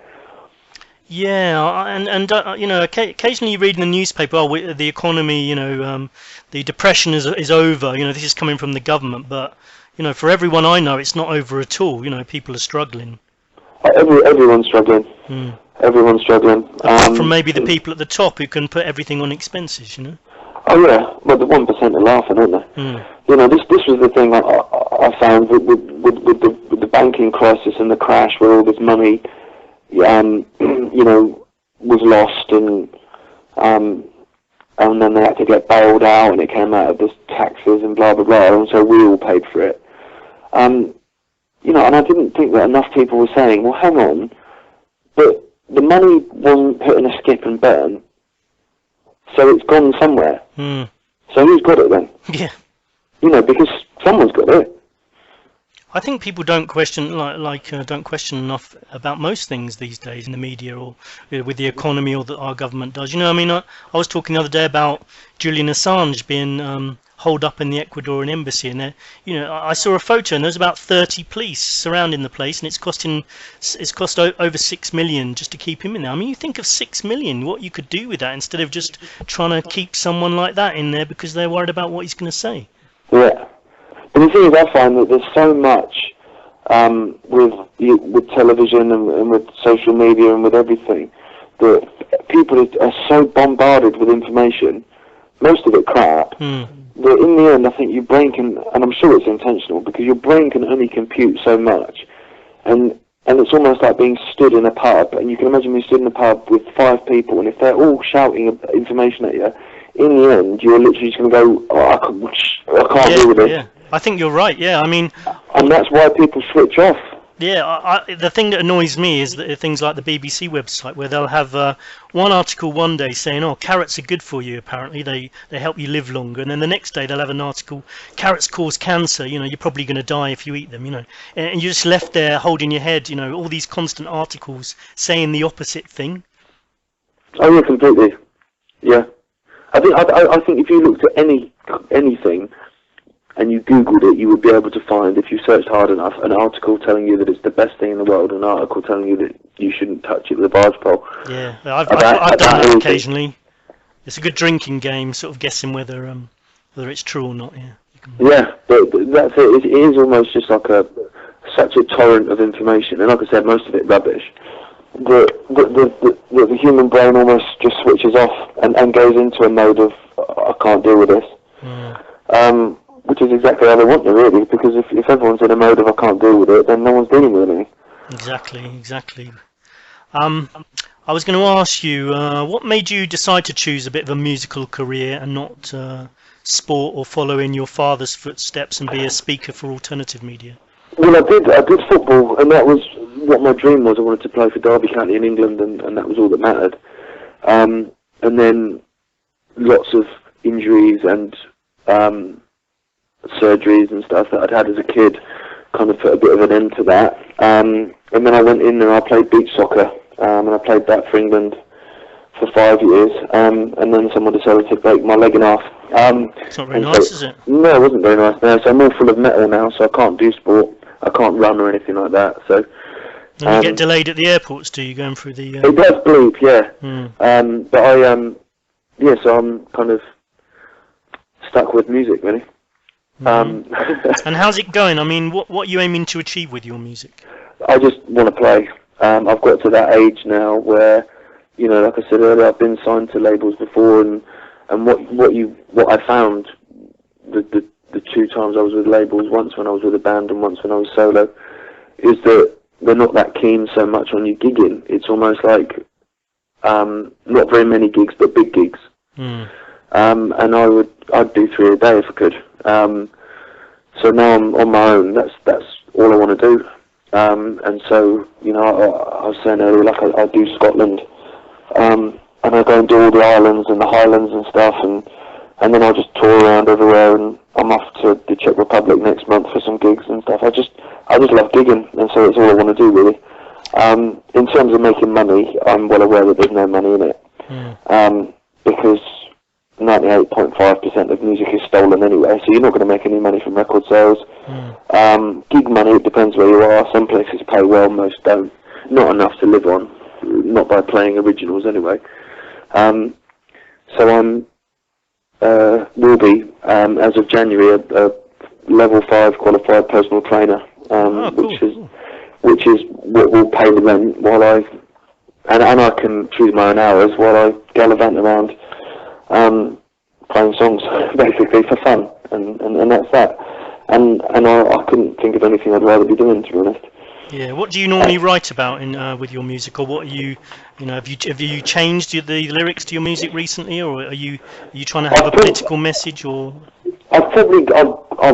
Speaker 1: Yeah, and occasionally you read in the newspaper, the economy, the depression is over. This is coming from the government, but for everyone I know, it's not over at all. People are struggling.
Speaker 4: Everyone's struggling. Everyone's struggling.
Speaker 1: Apart from maybe the people at the top who can put everything on expenses.
Speaker 4: Oh yeah, well the 1% are laughing, aren't they? This was the thing I found with the banking crisis and the crash, where all this money, was lost, and then they had to get bailed out, and it came out of the taxes and blah blah blah, and so we all paid for it. And I didn't think that enough people were saying, well, hang on, but the money wasn't put in a skip and burn, so it's gone somewhere. So who's got it then?
Speaker 1: Yeah.
Speaker 4: Because someone's got it.
Speaker 1: I think people don't question don't question enough about most things these days in the media or with the economy or that our government does. I was talking the other day about Julian Assange being holed up in the Ecuadorian embassy, and I saw a photo, and there's about 30 police surrounding the place, and it's cost over 6 million just to keep him in there. I mean, you think of 6 million, what you could do with that instead of just trying to keep someone like that in there because they're worried about what he's going to say.
Speaker 4: Yeah. But the thing is, I find that there's so much with television and with social media and with everything that people are so bombarded with information, most of it crap, that in the end I think your brain can, and I'm sure it's intentional, because your brain can only compute so much, and it's almost like being stood in a pub, and you can imagine being stood in a pub with 5 people, and if they're all shouting information at you, in the end you're literally just going to go, I can't deal with it.
Speaker 1: Yeah. I think you're right, yeah, I mean...
Speaker 4: And that's why people switch off.
Speaker 1: Yeah, the thing that annoys me is that things like the BBC website, where they'll have one article one day saying, "Oh, carrots are good for you. Apparently, they help you live longer," and then the next day they'll have an article, "Carrots cause cancer. You know, you're probably going to die if you eat them." You know, and you're just left there holding your head. You know, all these constant articles saying the opposite thing.
Speaker 4: Oh yeah, completely. Yeah, I think if you looked at anything and you Googled it, you would be able to find, if you searched hard enough, an article telling you that it's the best thing in the world, an article telling you that you shouldn't touch it with a barge pole.
Speaker 1: Yeah, I've done that occasionally. It's a good drinking game, sort of guessing whether it's true or not. Yeah.
Speaker 4: Yeah, but that's it. It is almost just like such a torrent of information, and like I said, most of it rubbish. The human brain almost just switches off and goes into a mode of I can't deal with this. Which is exactly how they want you, really, because if everyone's in a mode of I can't deal with it, then no one's dealing with anything.
Speaker 1: Exactly. I was going to ask you, what made you decide to choose a bit of a musical career and not sport, or follow in your father's footsteps and be a speaker for alternative media?
Speaker 4: Well, I did football, and that was what my dream was. I wanted to play for Derby County in England, and that was all that mattered. And then lots of injuries and surgeries and stuff that I'd had as a kid kind of put a bit of an end to that. And then I went in and I played beach soccer, and I played that for England for 5 years, and then someone decided to break my leg in half.
Speaker 1: It's not very nice, is it?
Speaker 4: No, it wasn't very nice. No, so I'm all full of metal now, so I can't do sport. I can't run or anything like that. So.
Speaker 1: And you get delayed at the airports, do you, going through the...
Speaker 4: It does bleep, yeah. But so I'm kind of stuck with music, really.
Speaker 1: And how's it going? I mean, what are you aiming to achieve with your music?
Speaker 4: I just want to play. I've got to that age now where, you know, like I said earlier, I've been signed to labels before, and what I found the two times I was with labels, once when I was with a band and once when I was solo, is that they're not that keen so much on you gigging. It's almost like not very many gigs, but big gigs. And I'd do 3 a day if I could. So now I'm on my own. That's all I want to do. And so, you know, I was saying earlier, like I do Scotland, and I go and do all the islands and the Highlands and stuff, and then I'll just tour around everywhere, and I'm off to the Czech Republic next month for some gigs and stuff. I just love gigging, and so it's all I want to do, really. In terms of making money, I'm well aware that there's no money in it, because 98.5% of music is stolen anyway, so you're not going to make any money from record sales. Gig money, it depends where you are. Some places pay well, most don't. Not enough to live on, not by playing originals anyway. So I'm will be, as of January, a level 5 qualified personal trainer, which is what will pay the rent while and I can choose my own hours while I gallivant around playing songs basically for fun, and that's that. And I couldn't think of anything I'd rather be doing, to be honest.
Speaker 1: Yeah. What do you normally write about with your music, or what are you know, have you changed the lyrics to your music recently, or are you trying to have a political message, or?
Speaker 4: I've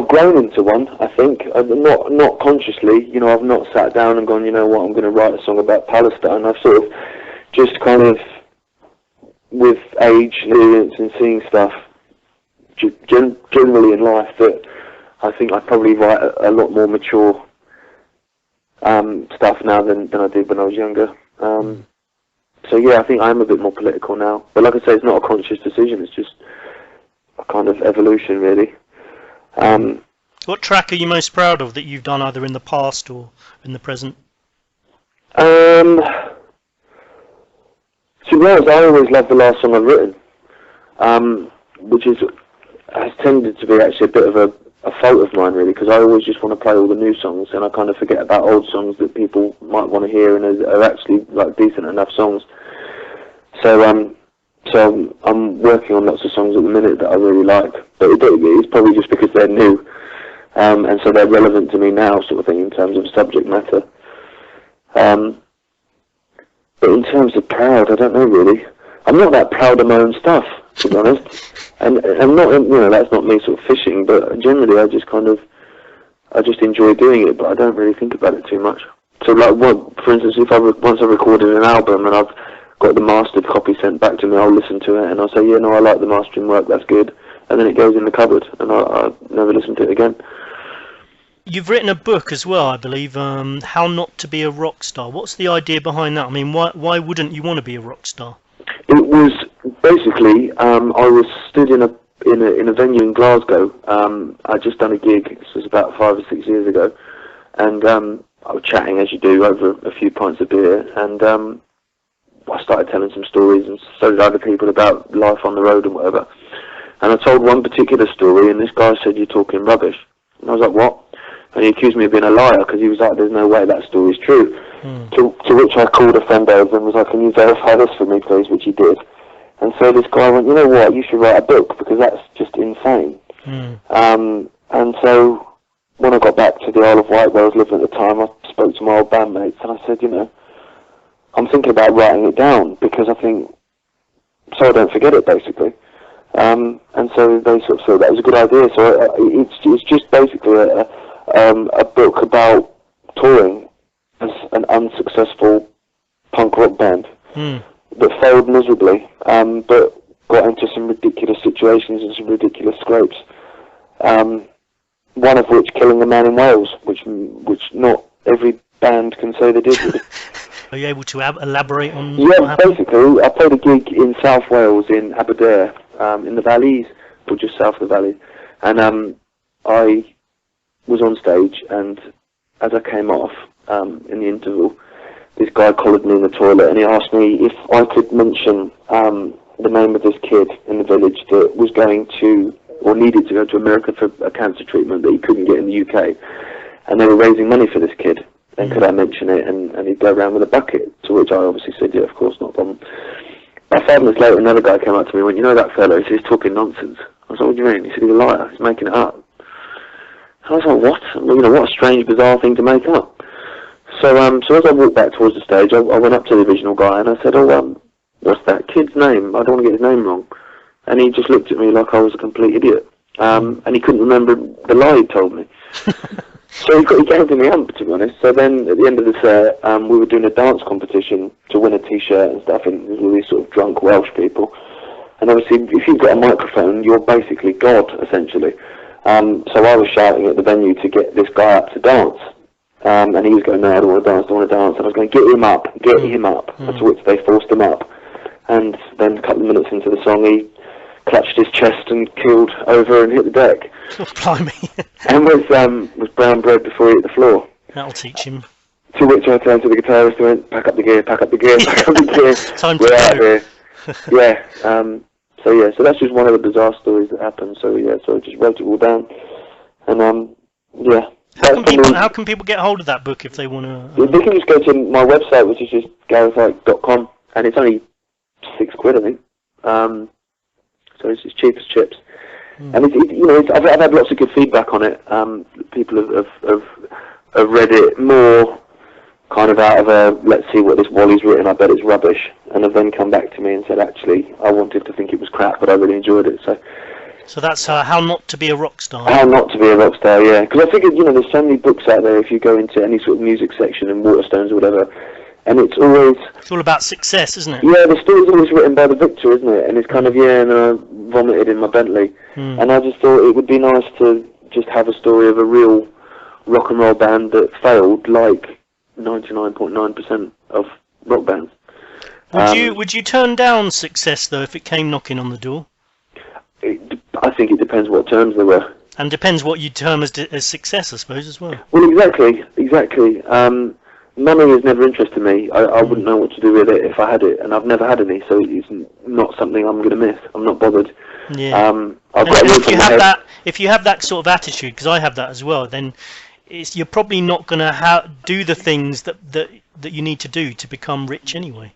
Speaker 4: grown into one, I think. Not consciously, you know. I've not sat down and gone, you know what, I'm going to write a song about Palestine. I've sort of just kind of, with age, experience, and seeing stuff generally in life, that I think I probably write a lot more mature stuff now than I did when I was younger. So yeah, I think I am a bit more political now. But like I say, it's not a conscious decision. It's just a kind of evolution, really.
Speaker 1: What track are you most proud of that you've done, either in the past or in the present?
Speaker 4: To be honest, I always love the last song I've written, which has tended to be actually a bit of a fault of mine, really, because I always just want to play all the new songs, and I kind of forget about old songs that people might want to hear and are actually like decent enough songs. So I'm working on lots of songs at the minute that I really like, but it's probably just because they're new, and so they're relevant to me now, sort of thing, in terms of subject matter. But in terms of proud, I don't know, really. I'm not that proud of my own stuff, to be honest. And I'm not, you know, that's not me sort of fishing, but generally I just kind of, I just enjoy doing it, but I don't really think about it too much. So, like, for instance, once I've recorded an album and I've got the mastered copy sent back to me, I'll listen to it and I'll say, yeah, no, I like the mastering work, that's good, and then it goes in the cupboard, and I never listen to it again.
Speaker 1: You've written a book as well, I believe, How Not to Be a Rock Star. What's the idea behind that? I mean, why wouldn't you want to be a rock star?
Speaker 4: It was basically, I was stood in a venue in Glasgow. I'd just done a gig. This was about 5 or 6 years ago, and I was chatting as you do over a few pints of beer, and I started telling some stories, and so did other people, about life on the road and whatever. And I told one particular story, and this guy said, "You're talking rubbish." And I was like, "What?" And he accused me of being a liar, because he was like, "There's no way that story's true." To which I called a friend over and was like, "Can you verify this for me, please?" Which he did. And so this guy went, "You know what, you should write a book, because that's just insane." And so when I got back to the Isle of Wight, where I was living at the time, I spoke to my old bandmates, and I said, I'm thinking about writing it down, because I think, so I don't forget it, basically. And so they sort of thought that was a good idea. So it's just basically a book about touring as an unsuccessful punk rock band that failed miserably, but got into some ridiculous situations and some ridiculous scrapes. One of which killing the man in Wales, which not every band can say they did.
Speaker 1: Are you able to elaborate on
Speaker 4: what happened? Basically, I played a gig in South Wales, in Aberdare, in the Valleys, or just south of the valley, and I was on stage, and as I came off in the interval, this guy collared me in the toilet, and he asked me if I could mention the name of this kid in the village that was going to, or needed to go to America for a cancer treatment that he couldn't get in the UK, and they were raising money for this kid. And could I mention it? And he'd go around with a bucket, to which I obviously said, yeah, of course, not a problem. About 5 minutes later, another guy came up to me and went, "You know that fellow? He said, he's talking nonsense." I was like, "What do you mean?" He said, "He's a liar. He's making it up." And I was like, "What?" What a strange, bizarre thing to make up. So as I walked back towards the stage, I went up to the original guy and I said, "What's that kid's name? I don't want to get his name wrong." And he just looked at me like I was a complete idiot. And he couldn't remember the lie he told me. So he gave me the ump, to be honest. So then, at the end of the set, we were doing a dance competition to win a T-shirt and stuff, and there were these sort of drunk Welsh people. And obviously, if you've got a microphone, you're basically God, essentially. So I was shouting at the venue to get this guy up to dance. And he was going, "No, I don't want to dance, I don't want to dance." And I was going, "Get him up, get him up." To which they forced him up. And then a couple of minutes into the song, he clutched his chest and keeled over and hit the deck.
Speaker 1: Oh, blimey.
Speaker 4: And was brown bread before he hit the floor.
Speaker 1: That'll teach him.
Speaker 4: To which I turned to the guitarist and went, "Pack up the gear, pack up the gear, pack up the gear.
Speaker 1: Time to
Speaker 4: We're
Speaker 1: go."
Speaker 4: out here." So that's just one of the bizarre stories that happened. So I just wrote it all down. And
Speaker 1: How can people get hold of that book if they want to?
Speaker 4: They can just go to my website, which is just GarethIcke.com, and it's only £6, I think. So it's as cheap as chips. And I've had lots of good feedback on it. People have read it more kind of out of a, let's see what this Wally's written, I bet it's rubbish, and have then come back to me and said, actually, I wanted to think it was crap, but I really enjoyed it.
Speaker 1: So that's How Not to Be a Rock Star.
Speaker 4: How Not to Be a Rock Star, yeah. Because I figured, there's so many books out there if you go into any sort of music section in Waterstones or whatever, and it's all
Speaker 1: about success, isn't it?
Speaker 4: Yeah, the story's always written by the victor, isn't it? And it's kind of, and then I vomited in my Bentley. And I just thought it would be nice to just have a story of a real rock and roll band that failed, like 99.9% of rock bands.
Speaker 1: Would you turn down success, though, if it came knocking on the door?
Speaker 4: I think it depends what terms there were.
Speaker 1: And depends what you term as success, I suppose, as well.
Speaker 4: Well, exactly. Money has never interested me. I wouldn't know what to do with it if I had it, and I've never had any, so it's not something I'm going to miss. I'm not bothered.
Speaker 1: Yeah. If you have that sort of attitude, because I have that as well, then you're probably not going to do the things that you need to do to become rich anyway.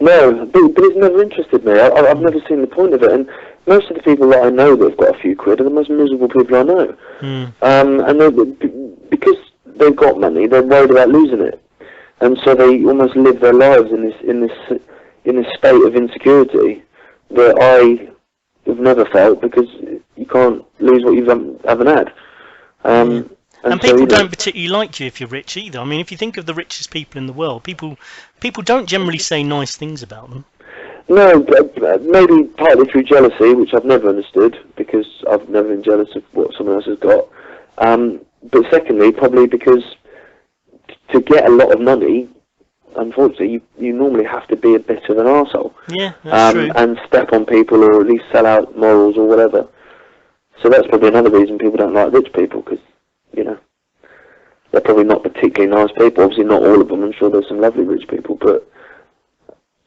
Speaker 1: No,
Speaker 4: but it's never interested me. I've never seen the point of it, and most of the people that I know that have got a few quid are the most miserable people I know. And because they've got money, they're worried about losing it. And so they almost live their lives in this state of insecurity that I have never felt, because you can't lose what you haven't had.
Speaker 1: And people don't particularly like you if you're rich either. I mean, if you think of the richest people in the world, people don't generally say nice things about them.
Speaker 4: No, maybe partly through jealousy, which I've never understood, because I've never been jealous of what someone else has got. But secondly, probably because to get a lot of money, unfortunately, you normally have to be a bit of an arsehole.
Speaker 1: Yeah, that's true.
Speaker 4: And step on people, or at least sell out morals or whatever. So that's probably another reason people don't like rich people, because, you know, they're probably not particularly nice people. Obviously not all of them. I'm sure there's some lovely rich people, but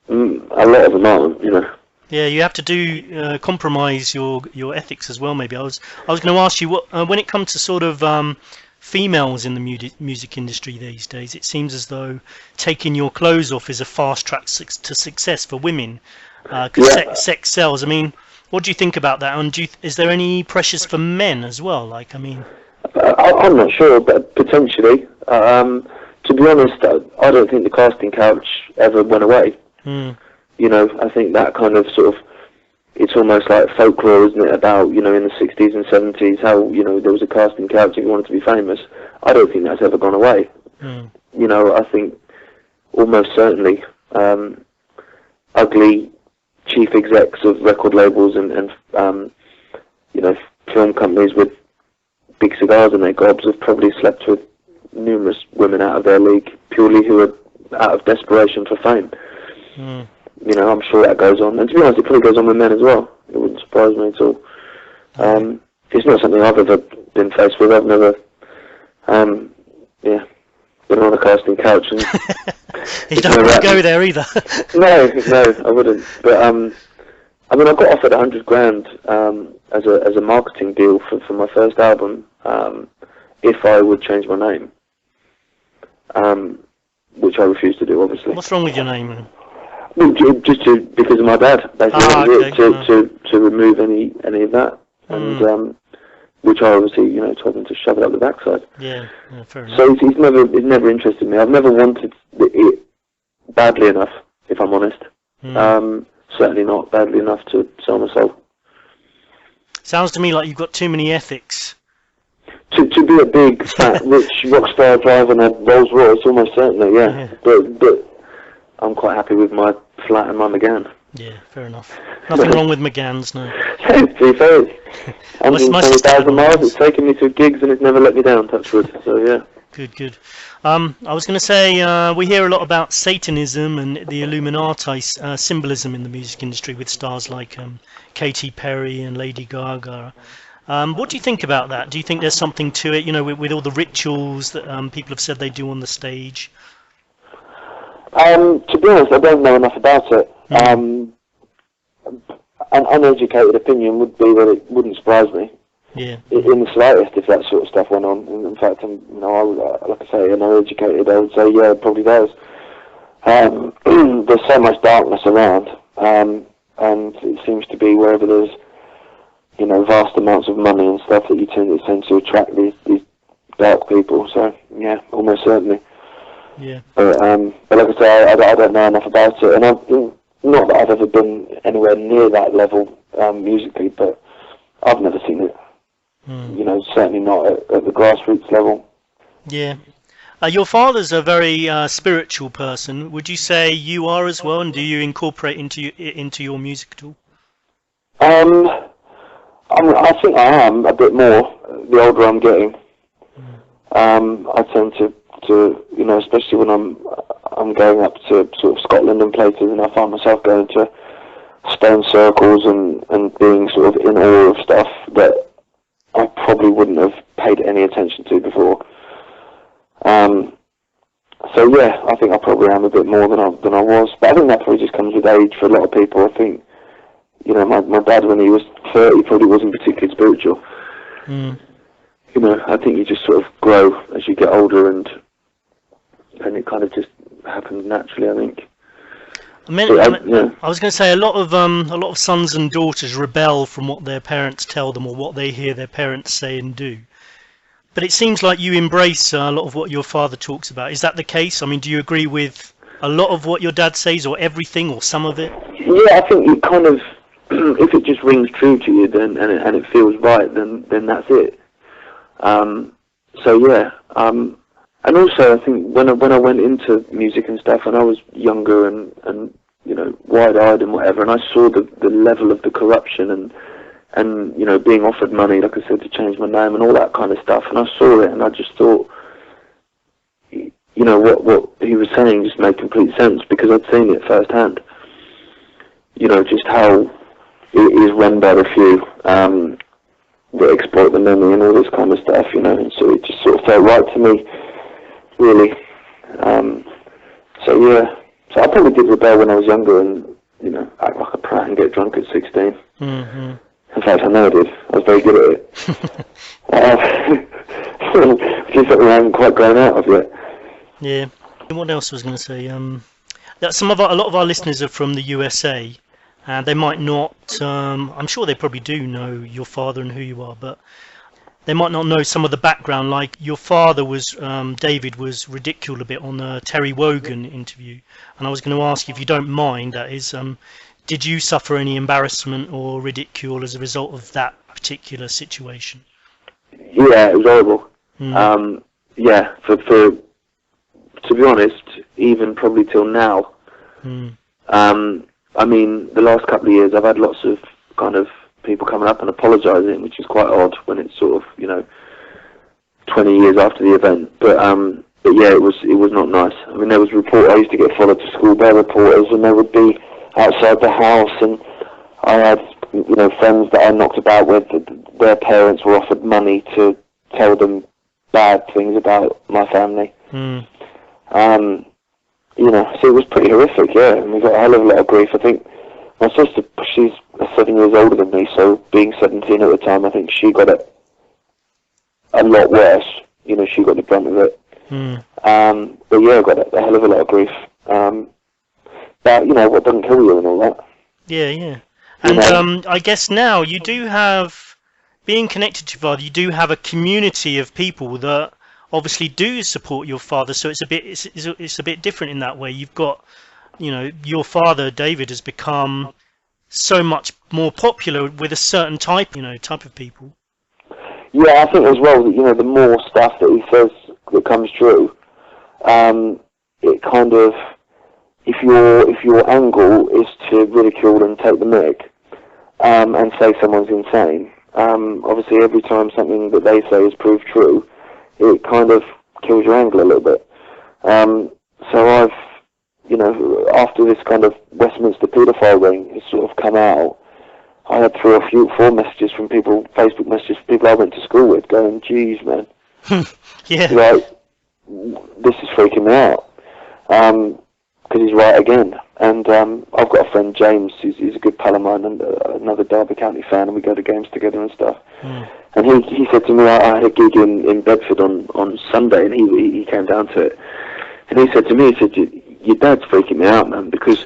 Speaker 4: a lot of them aren't, you know.
Speaker 1: Yeah, you have to do compromise your ethics as well. Maybe I was going to ask you what when it comes to sort of females in the music industry these days, it seems as though taking your clothes off is a fast track to success for women, because sex sells. I mean, what do you think about that? And is there any pressures for men as well? Like, I mean,
Speaker 4: I'm not sure, but potentially. To be honest, I don't think the casting couch ever went away. You know, I think that kind of sort of, it's almost like folklore, isn't it, about, you know, in the 60s and 70s, how, you know, there was a casting couch if you wanted to be famous. I don't think that's ever gone away. You know, I think almost certainly ugly chief execs of record labels and you know, film companies with big cigars in their gobs have probably slept with numerous women out of their league, purely who are out of desperation for fame. You know, I'm sure that goes on. And to be honest, it probably goes on with men as well. It wouldn't surprise me at all. It's not something I've ever been faced with. I've never, been on a casting couch. And
Speaker 1: you don't want to go there either.
Speaker 4: No, I wouldn't. But, I mean, I got offered $100,000 as a marketing deal for my first album, if I would change my name, which I refused to do, obviously.
Speaker 1: What's wrong with your name?
Speaker 4: Well, just because of my dad, basically, to remove any of that, and which I obviously, you know, told him to shove it up the backside.
Speaker 1: Yeah, fair enough.
Speaker 4: So he's never interested me. I've never wanted it badly enough, if I'm honest. Certainly not badly enough to sell my soul.
Speaker 1: Sounds to me like you've got too many ethics.
Speaker 4: To be a big, fat, rich rock star driving a Rolls Royce, almost certainly, yeah. But I'm quite happy with my flat and my McGann.
Speaker 1: Yeah, fair enough. Nothing wrong with McGann's, no.
Speaker 4: To be fair, 120,000 miles, it's taken me to gigs and it's never let me down, touch wood, so yeah.
Speaker 1: Good. I was going to say, we hear a lot about Satanism and the Illuminati symbolism in the music industry with stars like Katy Perry and Lady Gaga. What do you think about that? Do you think there's something to it, you know, with all the rituals that people have said they do on the stage?
Speaker 4: To be honest, I don't know enough about it. An uneducated opinion would be that it wouldn't surprise me.
Speaker 1: Yeah.
Speaker 4: In the slightest, if that sort of stuff went on. In fact, like I say, uneducated, I would say, yeah, it probably does. There's so much darkness around, and it seems to be wherever there's, you know, vast amounts of money and stuff, that you tend to attract these dark people. So, yeah, almost certainly.
Speaker 1: Yeah.
Speaker 4: But like I say, I don't know enough about it, and not that I've ever been anywhere near that level musically, but I've never seen it. You know, certainly not at the grassroots level.
Speaker 1: Yeah. Your father's a very spiritual person. Would you say you are as well, and do you incorporate into your music at all?
Speaker 4: I think I am a bit more the older I'm getting. I tend to you know, especially when I'm going up to sort of Scotland and places, and I find myself going to stone circles and being sort of in awe of stuff that I probably wouldn't have paid any attention to before. So yeah, I think I probably am a bit more than I was, but I think that probably just comes with age for a lot of people. I think, you know, my dad, when he was 30, probably wasn't particularly spiritual. You know, I think you just sort of grow as you get older, and it kind of just happens naturally, I think.
Speaker 1: I was going to say, a lot of sons and daughters rebel from what their parents tell them or what they hear their parents say and do. But it seems like you embrace a lot of what your father talks about. Is that the case? I mean, do you agree with a lot of what your dad says, or everything, or some of it?
Speaker 4: Yeah, I think you kind of, if it just rings true to you, then and it feels right, then that's it. So yeah, and also I think when I went into music and stuff, and I was younger and you know, wide-eyed and whatever, and I saw the level of the corruption and you know, being offered money, like I said, to change my name and all that kind of stuff, and I saw it, and I just thought, you know, what he was saying just made complete sense, because I'd seen it firsthand. You know, just how it is run by the few, that exploit the many and all this kind of stuff, you know, and so it just sort of felt right to me, really. So yeah, so I probably did rebel when I was younger and, you know, act like a prat and get drunk at 16.
Speaker 1: Mm-hmm.
Speaker 4: In fact, I know I did. I was very good at it. Which is something I haven't quite grown out of yet.
Speaker 1: Yeah. What else was I going to say? That a lot of our listeners are from the USA, and they might not. I'm sure they probably do know your father and who you are, but they might not know some of the background. Like your father was, David was ridiculed a bit on the Terry Wogan interview, and I was going to ask you, if you don't mind, that is, did you suffer any embarrassment or ridicule as a result of that particular situation?
Speaker 4: Yeah, it was horrible.
Speaker 1: Mm.
Speaker 4: Yeah, for to be honest, even probably till now.
Speaker 1: Mm.
Speaker 4: I mean, the last couple of years, I've had lots of kind of people coming up and apologising, which is quite odd when it's sort of, you know, 20 years after the event. But yeah, it was not nice. I mean, there was I used to get followed to school by reporters, and they would be outside the house, and I had, you know, friends that I knocked about with, their parents were offered money to tell them bad things about my family.
Speaker 1: Mm.
Speaker 4: You know, so it was pretty horrific, yeah, and we got a hell of a lot of grief. I think my sister, she's 7 years older than me, so being 17 at the time, I think she got it a lot worse. You know, she got the brunt of it.
Speaker 1: Mm.
Speaker 4: But yeah, I got a hell of a lot of grief. But, you know, what doesn't kill you and all that.
Speaker 1: Yeah, yeah. And I guess now you do have, being connected to your father, you do have a community of people that obviously do support your father, so it's a bit different in that way. You've got, you know, your father David has become so much more popular with a certain type of people.
Speaker 4: Yeah, I think as well that, you know, the more stuff that he says that comes true, it kind of, if your angle is to ridicule and take the mick, and say someone's insane, obviously every time something that they say is proved true, it kind of kills your angle a little bit. So I've, you know, after this kind of Westminster paedophile ring has sort of come out, I had 3 or 4 messages from people, Facebook messages from people I went to school with, going, "Geez, man,
Speaker 1: yeah,
Speaker 4: like, this is freaking me out," because he's right again. And I've got a friend, James, he's a good pal of mine, and another Derby County fan, and we go to games together and stuff.
Speaker 1: Mm.
Speaker 4: And he said to me, I had a gig in Bedford on Sunday, and he came down to it, and he said to me, he said, "Your dad's freaking me out, man, because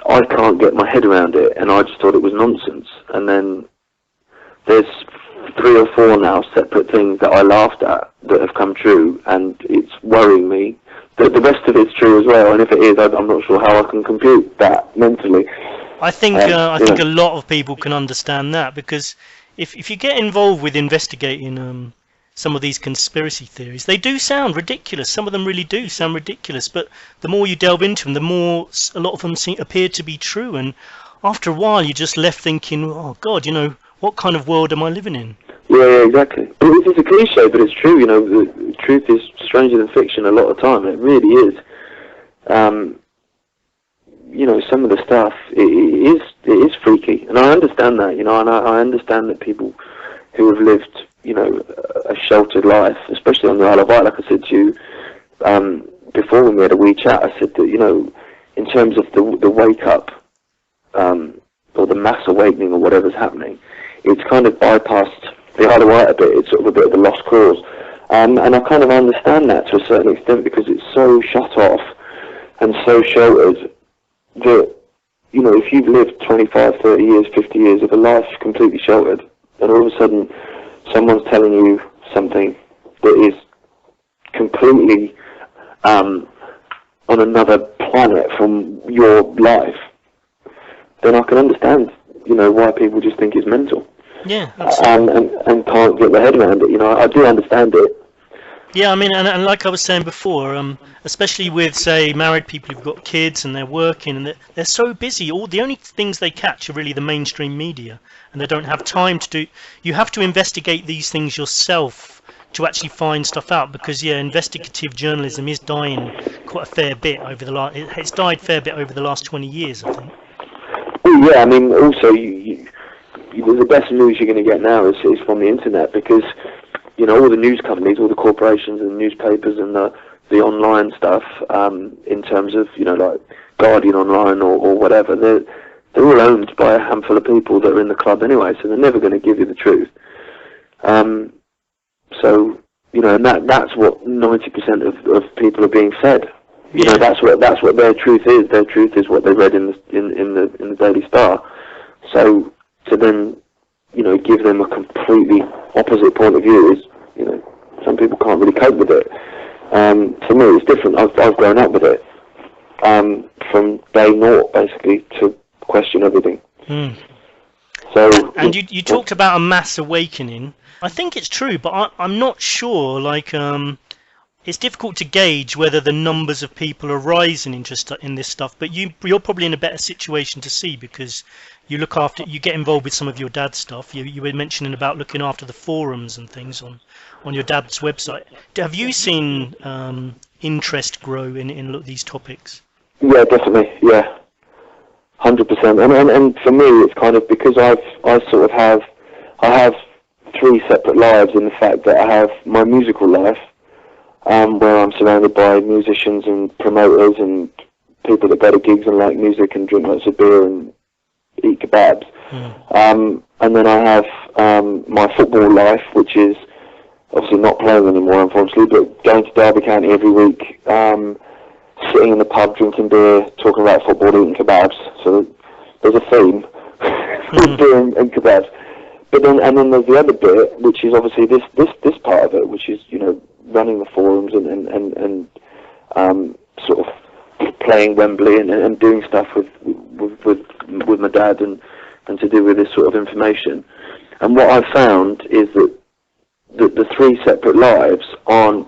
Speaker 4: I can't get my head around it, and I just thought it was nonsense." And then there's 3 or 4 now separate things that I laughed at that have come true, and it's worrying me that the rest of it's true as well. And if it is, I'm not sure how I can compute that mentally.
Speaker 1: I think a lot of people can understand that, because if you get involved with investigating some of these conspiracy theories, they do sound ridiculous. Some of them really do sound ridiculous, but the more you delve into them, the more a lot of them appear to be true. And after a while, you're just left thinking, "Oh God, you know, what kind of world am I living in?"
Speaker 4: Yeah, exactly. It's a cliche, but it's true. You know, the truth is stranger than fiction a lot of the time. It really is. You know, some of the stuff, it is freaky, and I understand that. You know, and I understand that people who have lived, you know, a sheltered life, especially on the Isle of Wight, like I said to you before when we had a wee chat, I said that, you know, in terms of the wake up or the mass awakening or whatever's happening, it's kind of bypassed the Isle of Wight a bit. It's sort of a bit of a lost cause, and I kind of understand that to a certain extent, because it's so shut off and so sheltered that, you know, if you've lived 25, 30 years, 50 years of a life completely sheltered, and all of a sudden someone's telling you something that is completely on another planet from your life, then I can understand, you know, why people just think it's mental.
Speaker 1: Yeah, absolutely.
Speaker 4: And can't get their head around it. I do understand it.
Speaker 1: Yeah, I mean, and like I was saying before, especially with, say, married people who've got kids and they're working and they're so busy, the only things they catch are really the mainstream media, and they don't have time to do. You have to investigate these things yourself to actually find stuff out, because investigative journalism is dying quite a fair bit over the last. It's died a fair bit over the last 20 years, I think.
Speaker 4: Well, yeah, I mean, also the best news you're going to get now is from the internet, because all the news companies, all the corporations and newspapers and the online stuff, in terms of, like Guardian Online or whatever, they're all owned by a handful of people that are in the club anyway, so they're never going to give you the truth. So, and that's what 90% of people are being fed. That's what their truth is. Their truth is what they read in the Daily Star. So to then, give them a completely opposite point of view is, some people can't really cope with it. For me, it's different. I've grown up with it, from day naught, basically, to question everything. So,
Speaker 1: and you talked about a mass awakening. I think it's true, but I'm not sure. It's difficult to gauge whether the numbers of people are rising in this stuff. But you're probably in a better situation to see, because you get involved with some of your dad's stuff. You were mentioning about looking after the forums and things on your dad's website. Have you seen interest grow in these topics?
Speaker 4: Yeah, definitely. Yeah, 100%. And for me, it's kind of because I have three separate lives, in the fact that I have my musical life, where I'm surrounded by musicians and promoters and people that go to gigs and like music and drink lots of beer and eat kebabs. And then I have my football life, which is obviously not playing anymore, unfortunately, but going to Derby County every week, sitting in the pub, drinking beer, talking about football, eating kebabs. So there's a theme with beer and kebabs. But then there's the other bit, which is obviously this part of it, which is running the forums and sort of playing Wembley and doing stuff with my dad and to do with this sort of information. And what I've found is that the three separate lives aren't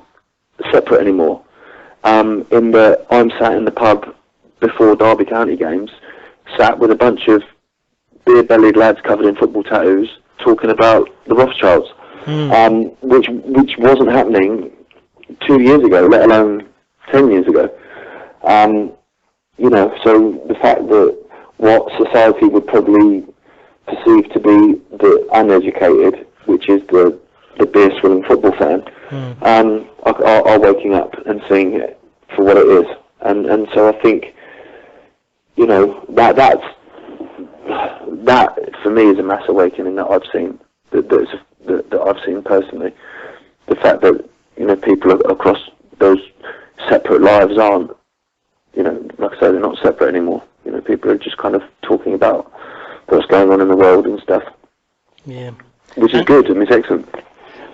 Speaker 4: separate anymore. In that I'm sat in the pub before Derby County games, sat with a bunch of beer-bellied lads covered in football tattoos, talking about the Rothschilds, which wasn't happening 2 years ago, let alone 10 years ago. So the fact that what society would probably perceive to be the uneducated, which is the beer-swilling football fan, are waking up and seeing it for what it is. And so I think, that for me is a mass awakening that I've seen, that I've seen personally. The fact that people across those separate lives aren't, like I say, they're not separate anymore. People are just kind of talking about what's going on in the world and stuff. Yeah, which is good. I mean, it's excellent.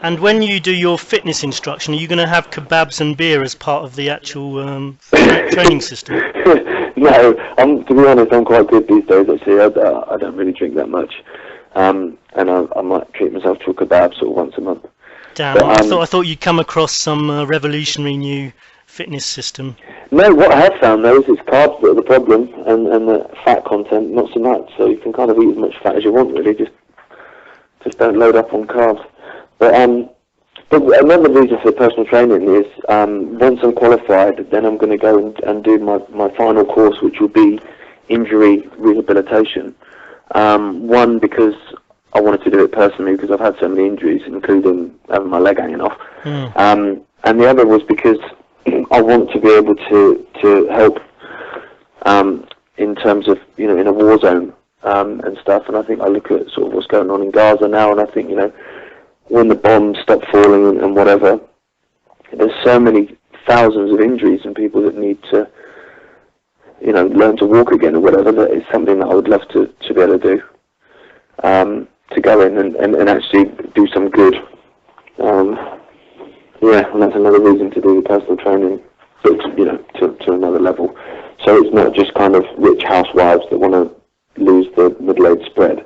Speaker 1: And when you do your fitness instruction, are you going to have kebabs and beer as part of the actual training system?
Speaker 4: No, to be honest, I'm quite good these days, actually. I don't really drink that much. And I might treat myself to a kebab sort of once a month.
Speaker 1: Damn, but, I thought you'd come across some revolutionary new fitness system.
Speaker 4: No, what I have found, though, is it's carbs that are the problem, and the fat content, not so much. So you can kind of eat as much fat as you want, really. Just don't load up on carbs. But another reason for personal training is once I'm qualified, then I'm going to go and do my final course, which will be injury rehabilitation. One, because I wanted to do it personally, because I've had so many injuries, including having my leg hanging off. And the other was because I want to be able to help in terms of, in a war zone and stuff. And I think I look at sort of what's going on in Gaza now, and I think, when the bombs stop falling and whatever, there's so many thousands of injuries and people that need to, learn to walk again or whatever, that it's something that I would love to be able to do, to go in and actually do some good. And that's another reason to do the personal training, but, to another level. So it's not just kind of rich housewives that want to lose the middle-aged spread.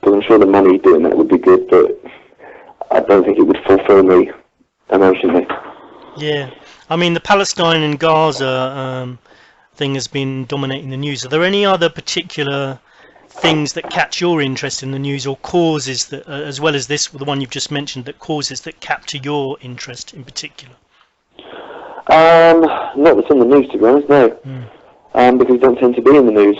Speaker 4: Because I'm sure the money doing that would be good, but I don't think it would fulfill me emotionally.
Speaker 1: Yeah, I mean the Palestine and Gaza thing has been dominating the news. Are there any other particular things that catch your interest in the news, or causes that, as well as this, the one you've just mentioned, that causes that capture your interest in particular?
Speaker 4: Not that's in the news, to be honest, no. Because you don't tend to be in the news.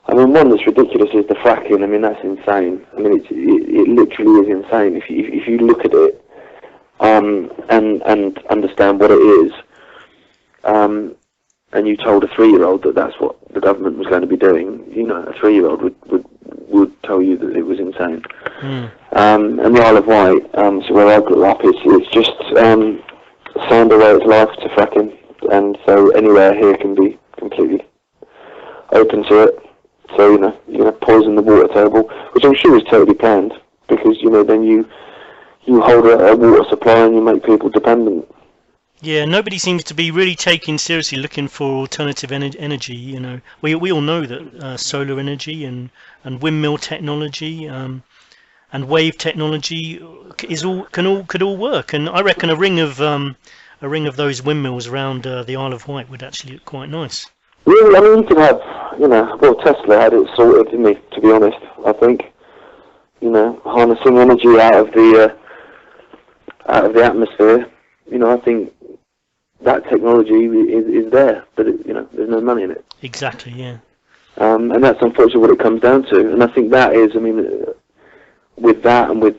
Speaker 4: I mean, one that's ridiculous is the fracking. I mean, that's insane. I mean, it literally is insane. If you look at it and understand what it is, and you told a 3-year-old that that's what the government was going to be doing, you know, a 3-year-old would tell you that it was insane. And the Isle of Wight, so where I grew up, it's just signed away its life to fracking, and so anywhere here can be completely open to it. So, you know, you're going to poison the water table, which I'm sure is totally planned, because, you know, then you hold a water supply and you make people dependent.
Speaker 1: Yeah, nobody seems to be really taking seriously looking for alternative energy. You know, we all know that solar energy and windmill technology and wave technology could all work. And I reckon a ring of those windmills around the Isle of Wight would actually look quite nice.
Speaker 4: Really, I mean, you could have, you know, well, Tesla had it sorted, didn't he? To be honest, I think, you know, harnessing energy out of the atmosphere. You know, I think that technology is there, but you know, there's no money in it.
Speaker 1: Exactly, yeah.
Speaker 4: And that's unfortunately what it comes down to. And I think that is, I mean, with that and with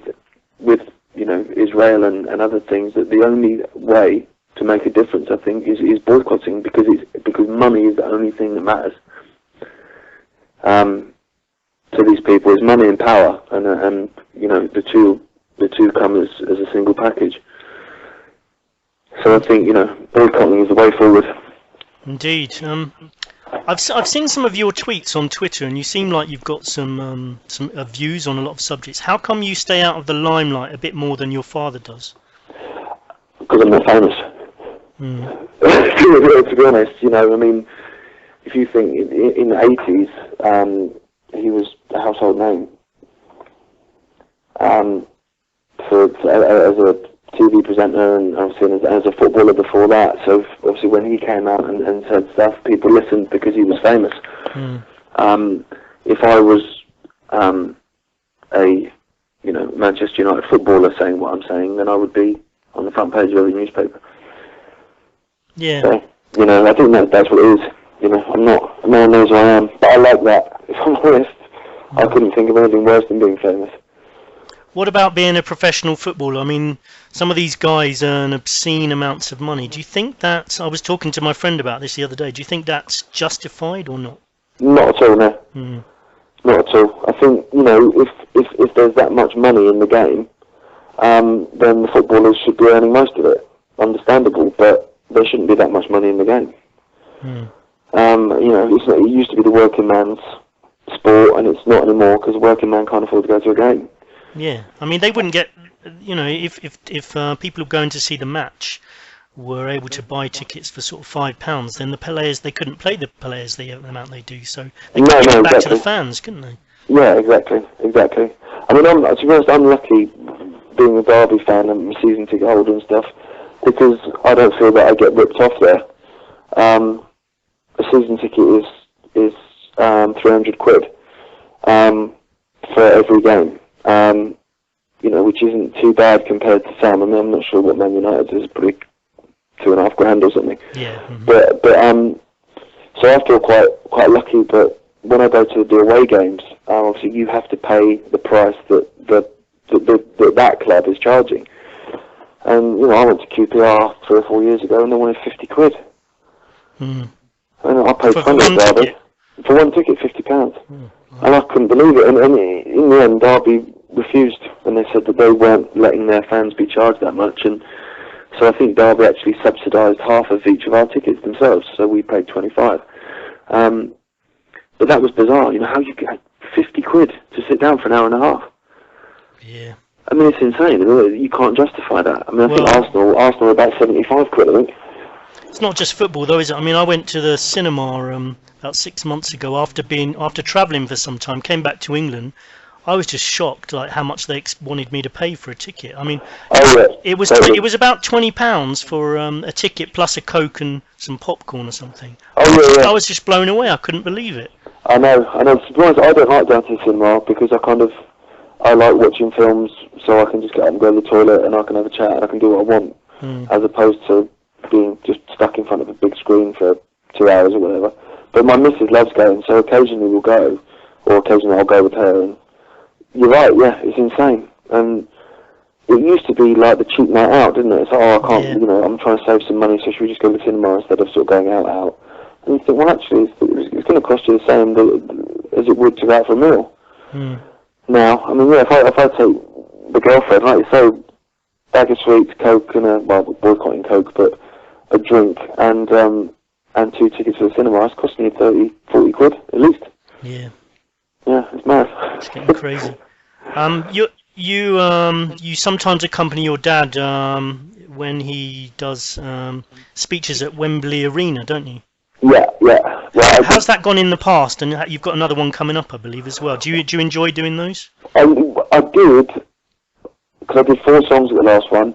Speaker 4: you know, Israel and other things, that the only way to make a difference, I think, is boycotting, because money is the only thing that matters to these people. Is money and power, and you know, the two come as a single package. So I think, you know, boycotting is the way forward.
Speaker 1: Indeed. I've seen some of your tweets on Twitter, and you seem like you've got some views on a lot of subjects. How come you stay out of the limelight a bit more than your father does?
Speaker 4: Because I'm not famous. To be honest, you know, I mean, if you think in the 80s, he was a household name. As a TV presenter, and obviously as a footballer before that. So obviously when he came out and said stuff, people listened because he was famous. If I was a, you know, Manchester United footballer saying what I'm saying, then I would be on the front page of every newspaper.
Speaker 1: Yeah.
Speaker 4: So, you know, I think that's what it is. You know, no one knows who I am, but I like that. If I'm honest, I couldn't think of anything worse than being famous.
Speaker 1: What about being a professional footballer? I mean, some of these guys earn obscene amounts of money. Do you think that, I was talking to my friend about this the other day, do you think that's justified or not?
Speaker 4: Not at all, no. Not at all. I think, you know, if there's that much money in the game, then the footballers should be earning most of it. Understandable, but there shouldn't be that much money in the game. You know, it used to be the working man's sport, and it's not anymore, because the working man can't afford to go to a game.
Speaker 1: Yeah, I mean, they wouldn't get, you know, if people going to see the match were able to buy tickets for sort of £5, then the players, they couldn't play the players the amount they do, so they could give it back to the fans, couldn't they? Yeah, exactly.
Speaker 4: I mean, to be honest, I'm lucky being a Derby fan and a season ticket holder and stuff, because I don't feel that I get ripped off there. A season ticket is £300 for every game. You know, which isn't too bad compared to some. I mean, I'm not sure what Man United is, probably £2,500 or something.
Speaker 1: Yeah.
Speaker 4: But so I feel quite lucky. But when I go to the away games, obviously you have to pay the price that club is charging. And you know, I went to QPR 3 or 4 years ago, and they wanted £50. And I paid £20 at Derby for one ticket, £50. And I couldn't believe it. And in the end, Derby refused, and they said that they weren't letting their fans be charged that much. And so I think Derby actually subsidised half of each of our tickets themselves, so we paid 25. But that was bizarre. You know, how you get £50 to sit down for an hour and a half?
Speaker 1: Yeah.
Speaker 4: I mean, it's insane. You can't justify that. I mean, I think Arsenal are about £75, I think.
Speaker 1: It's not just football though, is it? I mean, I went to the cinema about 6 months ago after travelling for some time, came back to England. I was just shocked, like how much they wanted me to pay for a ticket. I mean, it was about £20 for a ticket plus a Coke and some popcorn or something. I was just blown away. I couldn't believe it.
Speaker 4: I know. To be honest, I don't like going to the cinema because I like watching films, so I can just get up and go to the toilet and I can have a chat and I can do what I want, as opposed to being just stuck in front of a big screen for 2 hours or whatever. But my missus loves going, so occasionally we'll go, or occasionally I'll go with her. And you're right, yeah, it's insane. And it used to be like the cheap night out, didn't it? It's like, oh, I can't, I'm trying to save some money, so should we just go to the cinema instead of sort of going out? And you think, well, actually, it's going to cost you the same as it would to go out for a meal. Now, I mean, if I take the girlfriend, like you say, bag of sweets, Coke, and we're boycotting Coke, but a drink, and 2 tickets to the cinema, it's costing you 30, 40 quid, at least.
Speaker 1: Yeah.
Speaker 4: Yeah, it's mad.
Speaker 1: It's getting crazy. You sometimes accompany your dad when he does speeches at Wembley Arena, don't you?
Speaker 4: Yeah. Well,
Speaker 1: how's that gone in the past? And you've got another one coming up, I believe, as well. Do you enjoy doing those?
Speaker 4: I did, because I did 4 songs at the last one.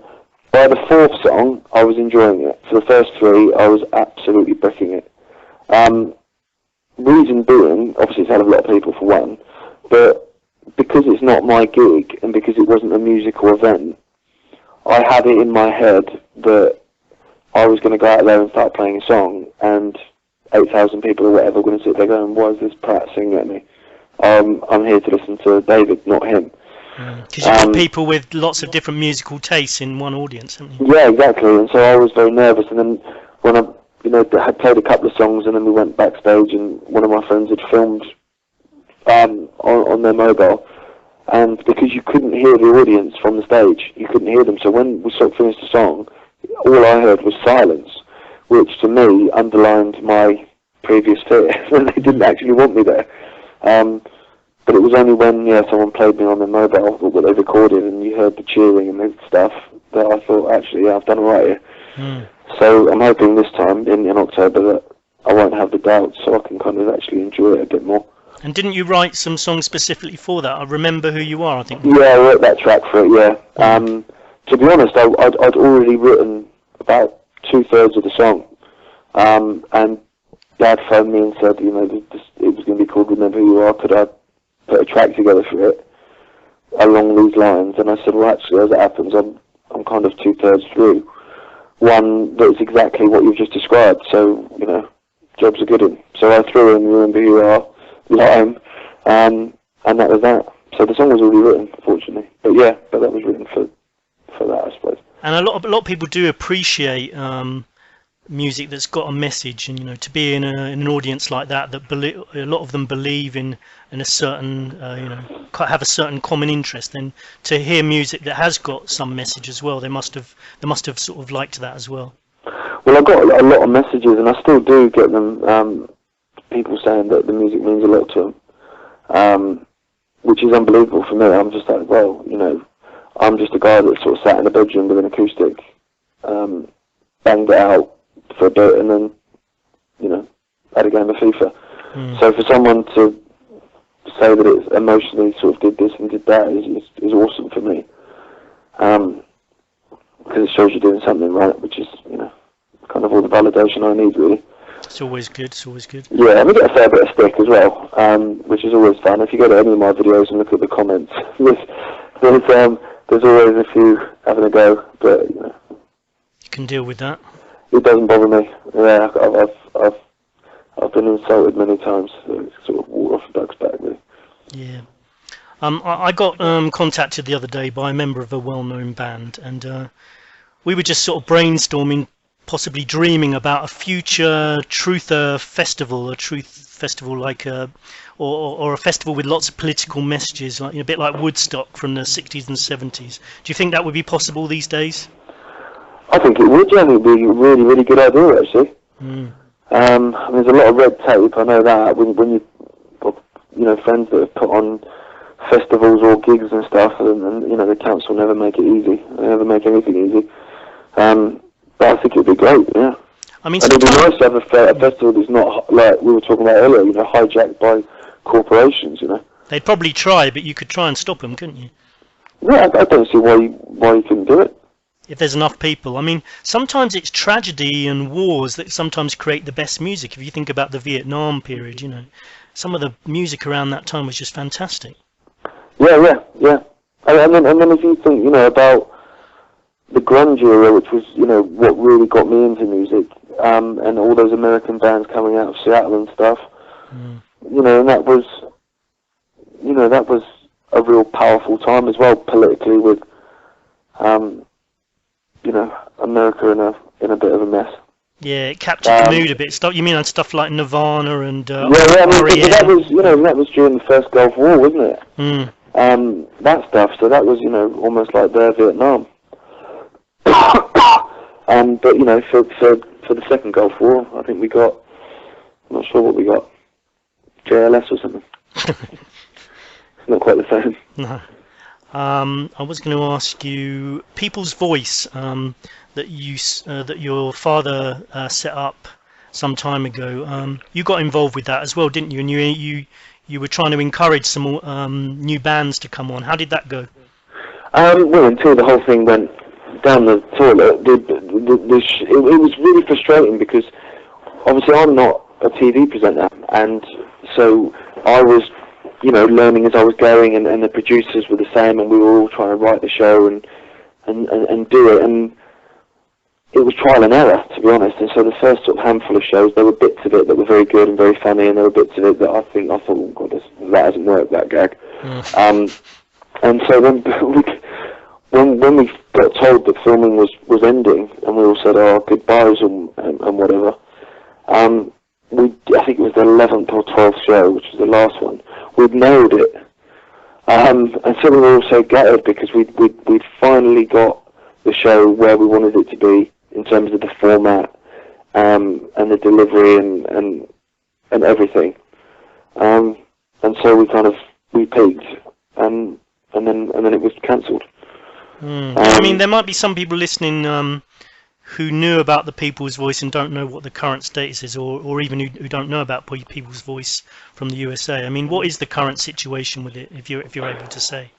Speaker 4: By the 4th song, I was enjoying it. For the first 3, I was absolutely bricking it. Reason being, obviously it's had a lot of people for one, but because it's not my gig and because it wasn't a musical event, I had it in my head that I was going to go out there and start playing a song, and 8,000 people or whatever were going to sit there going, why is this prat singing at me? I'm here to listen to David, not him.
Speaker 1: Because you've got people with lots of different musical tastes in one audience, haven't you?
Speaker 4: Yeah, exactly. And so I was very nervous. And then when I, had played a couple of songs, and then we went backstage, and one of my friends had filmed on their mobile. And because you couldn't hear the audience from the stage, you couldn't hear them. So when we sort of finished the song, all I heard was silence, which to me underlined my previous fear when they didn't actually want me there. But it was only when someone played me on their mobile, what they recorded, and you heard the cheering and the stuff, that I thought, actually, I've done all right here. So I'm hoping this time, in October, that I won't have the doubts, so I can kind of actually enjoy it a bit more.
Speaker 1: And didn't you write some songs specifically for that? I Remember Who You Are, I think.
Speaker 4: Yeah, I wrote that track for it, yeah. To be honest, I'd already written about 2/3 of the song. And Dad phoned me and said, it was going to be called Remember Who You Are, could I put a track together for it along these lines? And I said, well, actually, as it happens, I'm kind of 2/3 through one that's exactly what you've just described, so job's a good one. So I threw in Remember Who You Are line, and that was that. So the song was already written, fortunately, but that was written for that, I suppose.
Speaker 1: And a lot of people do appreciate music that's got a message, and to be in an audience like that a lot of them believe in a certain have a certain common interest, and to hear music that has got some message as well, they must have sort of liked that as well.
Speaker 4: Well, I got a lot of messages, and I still do get them. People saying that the music means a lot to them, which is unbelievable for me. I'm just like, well, I'm just a guy that sort of sat in a bedroom with an acoustic, banged it out for a bit, and then, had a game of FIFA. So for someone to say that it emotionally sort of did this and did that is awesome for me, because it shows you're doing something right, which is, kind of all the validation I need, really.
Speaker 1: It's always good.
Speaker 4: Yeah, and we get a fair bit of stick as well, which is always fun. If you go to any of my videos and look at the comments, there's always a few having a go, but
Speaker 1: you can deal with that.
Speaker 4: It doesn't bother me. Yeah, I've been insulted many times, so it's sort of water off a duck's back, really.
Speaker 1: Yeah. I got contacted the other day by a member of a well-known band, and we were just sort of brainstorming, possibly dreaming about a future truth festival like or a festival with lots of political messages, like a bit like Woodstock from the 60s and 70s. Do you think that would be possible these days?
Speaker 4: I think it would. Yeah, it would be a really, really good idea, actually. There's a lot of red tape. I know that when you friends that have put on festivals or gigs and stuff, and the council never make it easy. They never make anything easy. But I think it'd be great, yeah.
Speaker 1: I mean,
Speaker 4: and it'd be
Speaker 1: sometimes
Speaker 4: nice to have a festival that's not, like we were talking about earlier, you know, hijacked by corporations, you know.
Speaker 1: they'd probably try, but you could try and stop them, couldn't you?
Speaker 4: Yeah, I don't see why you couldn't do it.
Speaker 1: If there's enough people. I mean, sometimes it's tragedy and wars that sometimes create the best music. If you think about the Vietnam period, you know, some of the music around that time was just fantastic.
Speaker 4: Yeah. And then if you think, you know, about the grunge era, which was, you know, what really got me into music, and all those American bands coming out of Seattle and stuff, you know, and that was a real powerful time as well politically, with, you know, America in a bit of a mess.
Speaker 1: Yeah, it captured the mood a bit. You mean on stuff like Nirvana and
Speaker 4: I mean, but that was, you know, that was during the first Gulf War, wasn't it? That stuff. So that was, you know, almost like their Vietnam. But you know, for the second Gulf War, I think we got, I'm not sure what we got, JLS or something. It's not quite the same.
Speaker 1: No. I was going to ask you, People's Voice, that your father set up some time ago. You got involved with that as well, didn't you? And you were trying to encourage some new bands to come on. How did that go?
Speaker 4: Well, until the whole thing went down the toilet, it was really frustrating because obviously I'm not a TV presenter, and so I was, you know, learning as I was going, and the producers were the same, and we were all trying to write the show and do it, and it was trial and error, to be honest. And so the first sort of handful of shows, there were bits of it that were very good and very funny, and there were bits of it that I thought, oh God, that hasn't worked, that gag. And so when we got told that filming was ending, and we all said our goodbyes and whatever, I think it was the 11th or 12th show, which was the last one, we'd nailed it. And so we were all so gutted because we'd finally got the show where we wanted it to be in terms of the format, and the delivery and everything. And so we peaked, and then it was cancelled.
Speaker 1: I mean, there might be some people listening who knew about the People's Voice and don't know what the current status is, or even who don't know about People's Voice from the USA. I mean, what is the current situation with it, if you're able to say?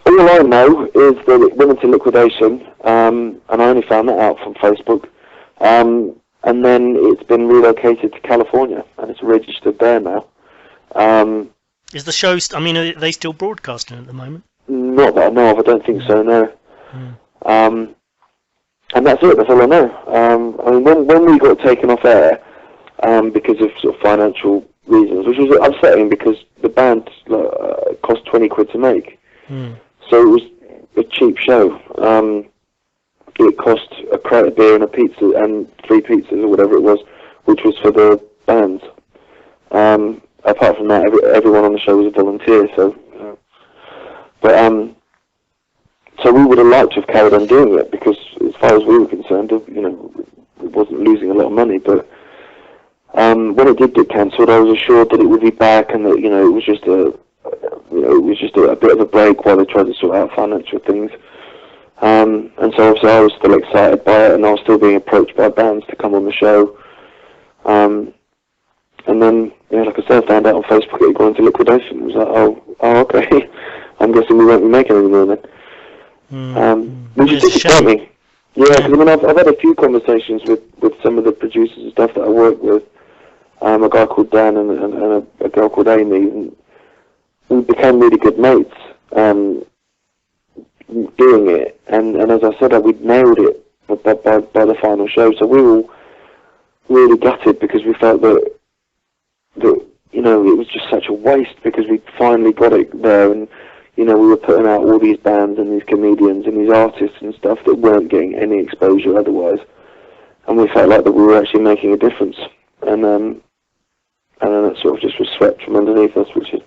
Speaker 4: All I know is that it went into liquidation, and I only found that out from Facebook. And then it's been relocated to California, and it's registered there now.
Speaker 1: Is the show? I mean, are they still broadcasting at the moment?
Speaker 4: Not that I know of. I don't think so. No. And that's it. That's all I know. I mean, when we got taken off air, because of sort of financial reasons, which was upsetting because the band cost 20 quid to make, so it was a cheap show. It cost a crate of beer and a pizza and 3 pizzas or whatever it was, which was for the bands. Apart from that, everyone on the show was a volunteer. So, so we would have liked to have carried on doing it because, as far as we were concerned, you know, it wasn't losing a lot of money. But when it did get cancelled, I was assured that it would be back, and that, you know, it was just a bit of a break while they tried to sort out financial things. And so obviously I was still excited by it, and I was still being approached by bands to come on the show. And then, yeah, like I said, I found out on Facebook it had gone into liquidation. It was like, oh, okay. I'm guessing we won't be making any more then. Which is disappointing. Yeah, because I mean, I've had a few conversations with some of the producers and stuff that I work with. A guy called Dan and a girl called Amy, and we became really good mates doing it. And as I said, we nailed it by the final show. So we were all really gutted because we felt that you know, it was just such a waste because we finally got it there, and you know, we were putting out all these bands and these comedians and these artists and stuff that weren't getting any exposure otherwise, and we felt like that we were actually making a difference, and then it sort of just was swept from underneath us, which is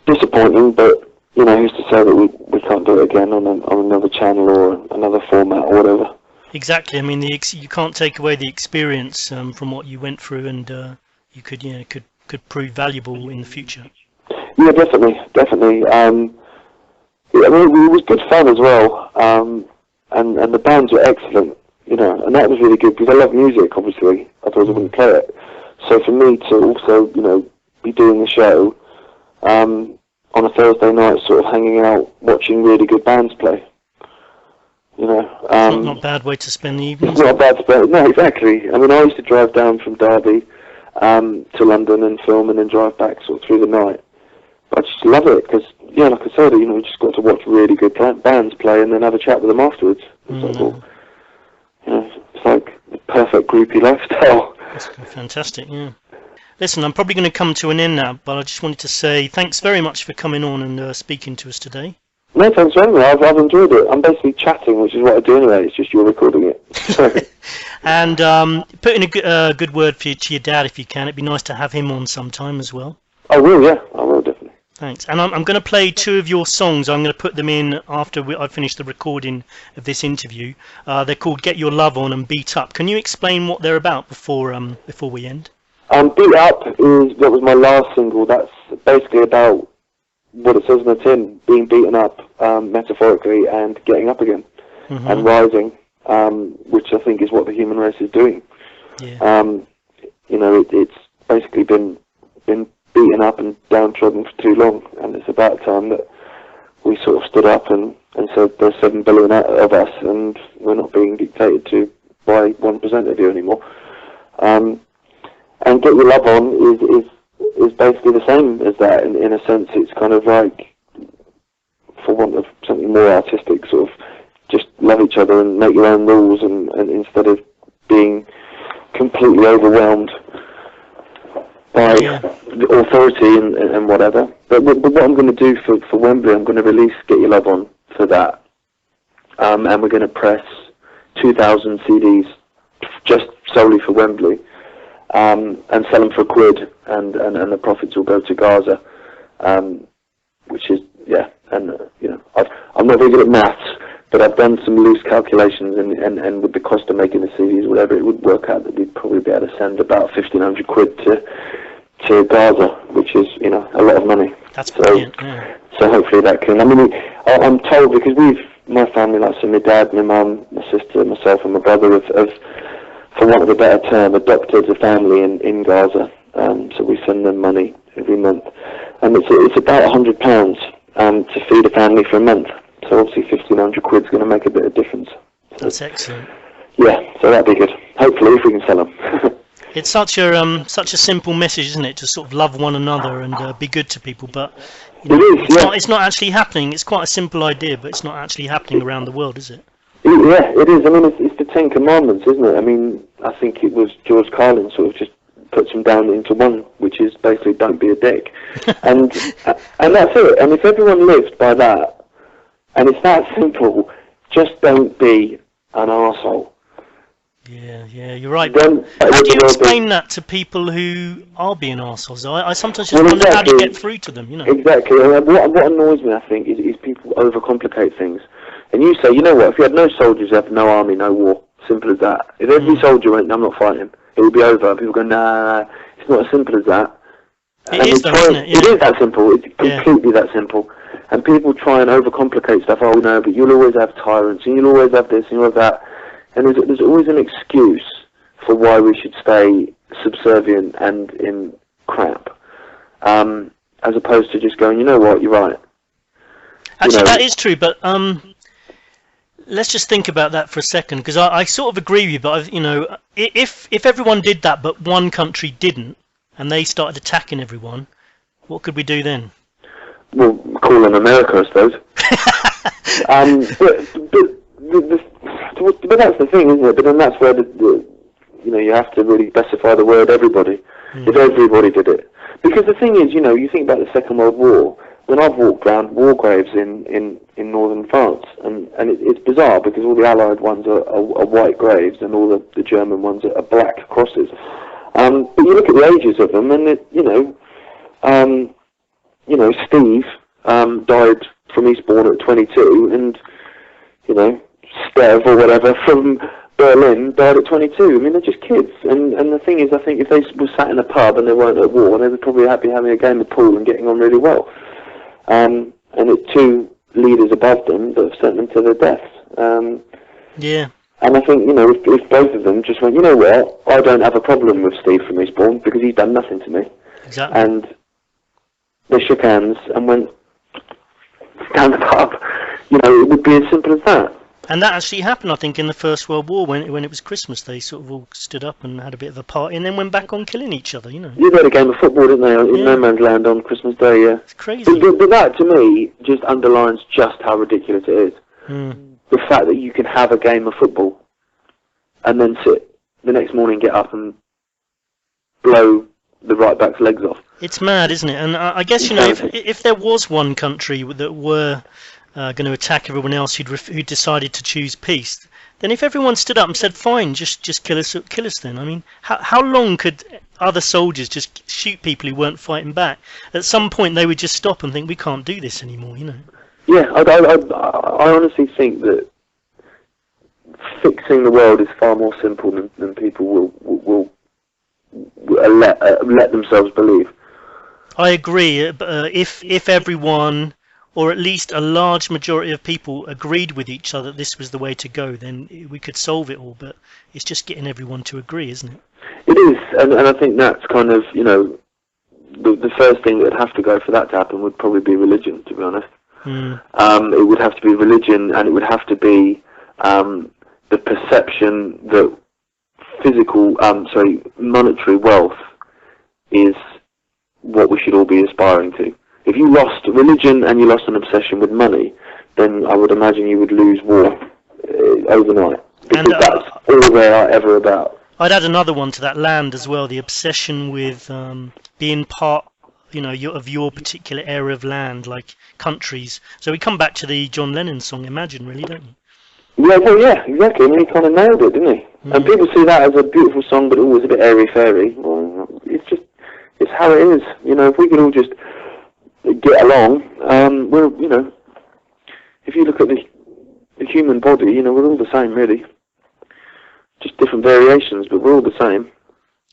Speaker 4: disappointing. But you know, who's to say that we can't do it again on another channel or another format or whatever? Exactly.
Speaker 1: I mean, you can't take away the experience from what you went through, and you could prove valuable in the future.
Speaker 4: Yeah, definitely. I mean, it was good fun as well, and the bands were excellent, you know, and that was really good because I love music, obviously, otherwise I wouldn't play it. So for me to also, be doing the show on a Thursday night, sort of hanging out, watching really good bands play.
Speaker 1: It's not a bad way to spend the evening.
Speaker 4: It's not a bad spend. No, exactly. I mean, I used to drive down from Derby to London and film, and then drive back sort of through the night. But I just love it because, like I said, you just got to watch really good bands play and then have a chat with them afterwards. It's like the perfect groupie lifestyle.
Speaker 1: That's fantastic. Yeah. Listen, I'm probably going to come to an end now, but I just wanted to say thanks very much for coming on and speaking to us today.
Speaker 4: No, thanks for having me. I've enjoyed it. I'm basically chatting, which is what I do anyway. It's just you're recording it.
Speaker 1: And put in a good word to your dad if you can. It'd be nice to have him on sometime as well.
Speaker 4: I will, yeah. I will, definitely.
Speaker 1: Thanks. And I'm going to play 2 of your songs. I'm going to put them in after I finish the recording of this interview. They're called Get Your Love On and Beat Up. Can you explain what they're about before we end?
Speaker 4: Beat Up that was my last single. That's basically about what it says in the tin, being beaten up, metaphorically, and getting up again, and rising, which I think is what the human race is doing.
Speaker 1: Yeah.
Speaker 4: It's basically been beaten up and downtrodden for too long, and it's about time that we sort of stood up and said there's 7 billion of us, and we're not being dictated to by 1% of you anymore. And Get Your Love On is basically the same as that. In a sense, it's kind of like, for want of something more artistic, sort of just love each other and make your own rules, and instead of being completely overwhelmed by the authority and whatever. But what I'm going to do for Wembley, I'm going to release Get Your Love On for that, and we're going to press 2,000 CDs just solely for Wembley. And sell them for £1, and the profits will go to Gaza, which is, I'm not very good at maths, but I've done some loose calculations, and with the cost of making the CDs, whatever, it would work out that we'd probably be able to send about £1,500 to Gaza, which is, a lot of money.
Speaker 1: That's brilliant,
Speaker 4: So hopefully that can, I'm told, because my family, like so my dad, my mum, my sister, myself and my brother have for want of a better term, adopted a family in Gaza. So we send them money every month, and it's about £100 to feed a family for a month. So obviously £1,500 is going to make a bit of difference. So,
Speaker 1: that's excellent.
Speaker 4: Yeah, so that'd be good. Hopefully, if we can sell them.
Speaker 1: It's such a simple message, isn't it? To sort of love one another and be good to people, but it's not actually happening. It's quite a simple idea, but it's not actually happening around the world, is it?
Speaker 4: Yeah, it is. It's the 10 Commandments, isn't it? I think it was George Carlin sort of just puts them down into one, which is basically don't be a dick. and that's it. And if everyone lived by that, and it's that simple, just don't be an arsehole.
Speaker 1: Yeah, you're right. How do you explain that to people who are being arseholes? I sometimes just wonder how do you get through to them,
Speaker 4: Exactly. What annoys me, I think, is people overcomplicate things. And you say, you know what, if you had no soldiers, you have no army, no war. Simple as that. If every soldier went, I'm not fighting, it would be over. People go, nah, it's not as simple as that.
Speaker 1: It is though, isn't it? Yeah.
Speaker 4: It is that simple. It's completely that simple. And people try and overcomplicate stuff. Oh, no, but you'll always have tyrants, and you'll always have this, and you'll have that. And there's always an excuse for why we should stay subservient and in crap. As opposed to just going, you know what, you're right.
Speaker 1: Actually, that is true, but let's just think about that for a second, because I sort of agree with you, but if everyone did that but one country didn't, and they started attacking everyone, what could we do then?
Speaker 4: Well, call them America, I suppose. But that's the thing, isn't it? But then that's where you have to really specify the word everybody. If everybody did it, because the thing is, you think about the Second World War. When I've walked around war graves in northern France, and it's bizarre because all the Allied ones are white graves and all the German ones are black crosses. But you look at the ages of them, and Steve died from Eastbourne at 22, and Stev or whatever from Berlin died at 22. They're just kids. And the thing is, I think if they were sat in a pub and they weren't at war, they would probably be having a game of pool and getting on really well. And it's 2 leaders above them that have sent them to their deaths.
Speaker 1: Yeah.
Speaker 4: And I think, if both of them just went, you know what, I don't have a problem with Steve from Respawn because he's done nothing to me.
Speaker 1: Exactly.
Speaker 4: And they shook hands and went down the pub. It would be as simple as that.
Speaker 1: And that actually happened, I think, in the First World War when it was Christmas. They sort of all stood up and had a bit of a party and then went back on killing each other,
Speaker 4: Yeah, they had a game of football, didn't they, in no man's land on Christmas Day, yeah.
Speaker 1: It's crazy.
Speaker 4: But that, to me, just underlines just how ridiculous it is. The fact that you can have a game of football and then sit the next morning, get up and blow the right back's legs off.
Speaker 1: It's mad, isn't it? And I guess, if there was one country that were going to attack everyone else who decided to choose peace, then if everyone stood up and said, fine, just kill us then. I mean, how long could other soldiers just shoot people who weren't fighting back? At some point they would just stop and think, we can't do this anymore,
Speaker 4: Yeah, I honestly think that fixing the world is far more simple than people will let themselves believe.
Speaker 1: I agree. If everyone, or at least a large majority of people, agreed with each other that this was the way to go, then we could solve it all. But it's just getting everyone to agree, isn't it?
Speaker 4: It is, and I think that's kind of, the first thing that would have to go for that to happen would probably be religion, to be honest. It would have to be religion, and it would have to be the perception that monetary wealth is what we should all be aspiring to. If you lost religion and you lost an obsession with money, then I would imagine you would lose war overnight, because that's all they are ever about.
Speaker 1: I'd add another one to that: land as well. The obsession with being part, of your particular area of land, like countries. So we come back to the John Lennon song, "Imagine," really, don't you?
Speaker 4: Yeah, well, yeah, exactly. I mean, he kind of nailed it, didn't he? And people see that as a beautiful song, but always a bit airy-fairy. Well, it's how it is. If we could all just get along, if you look at the human body, we're all the same, really. Just different variations, but we're all the same.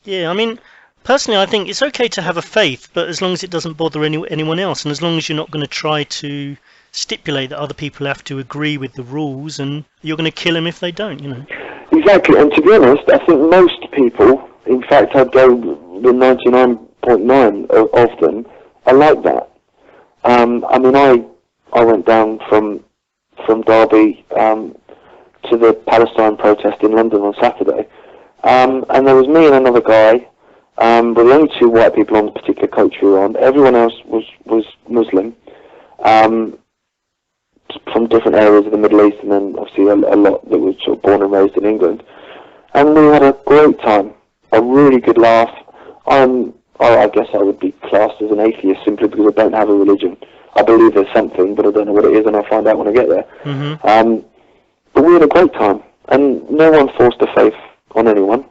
Speaker 1: Yeah, I mean, personally, I think it's okay to have a faith, but as long as it doesn't bother anyone else, and as long as you're not going to try to stipulate that other people have to agree with the rules, and you're going to kill them if they don't,
Speaker 4: Exactly, and to be honest, I think most people, in fact, I'd go the 99.9 of them, are like that. I mean, I went down from Derby to the Palestine protest in London on Saturday, and there was me and another guy, but the only two white people on the particular coach we were on. Everyone else was Muslim, from different areas of the Middle East, and then obviously a lot that was sort of born and raised in England. And we had a great time, a really good laugh. I guess I would be classed as an atheist simply because I don't have a religion. I believe there's something, but I don't know what it is, and I'll find out when I get there. But we had a great time, and no one forced a faith on anyone.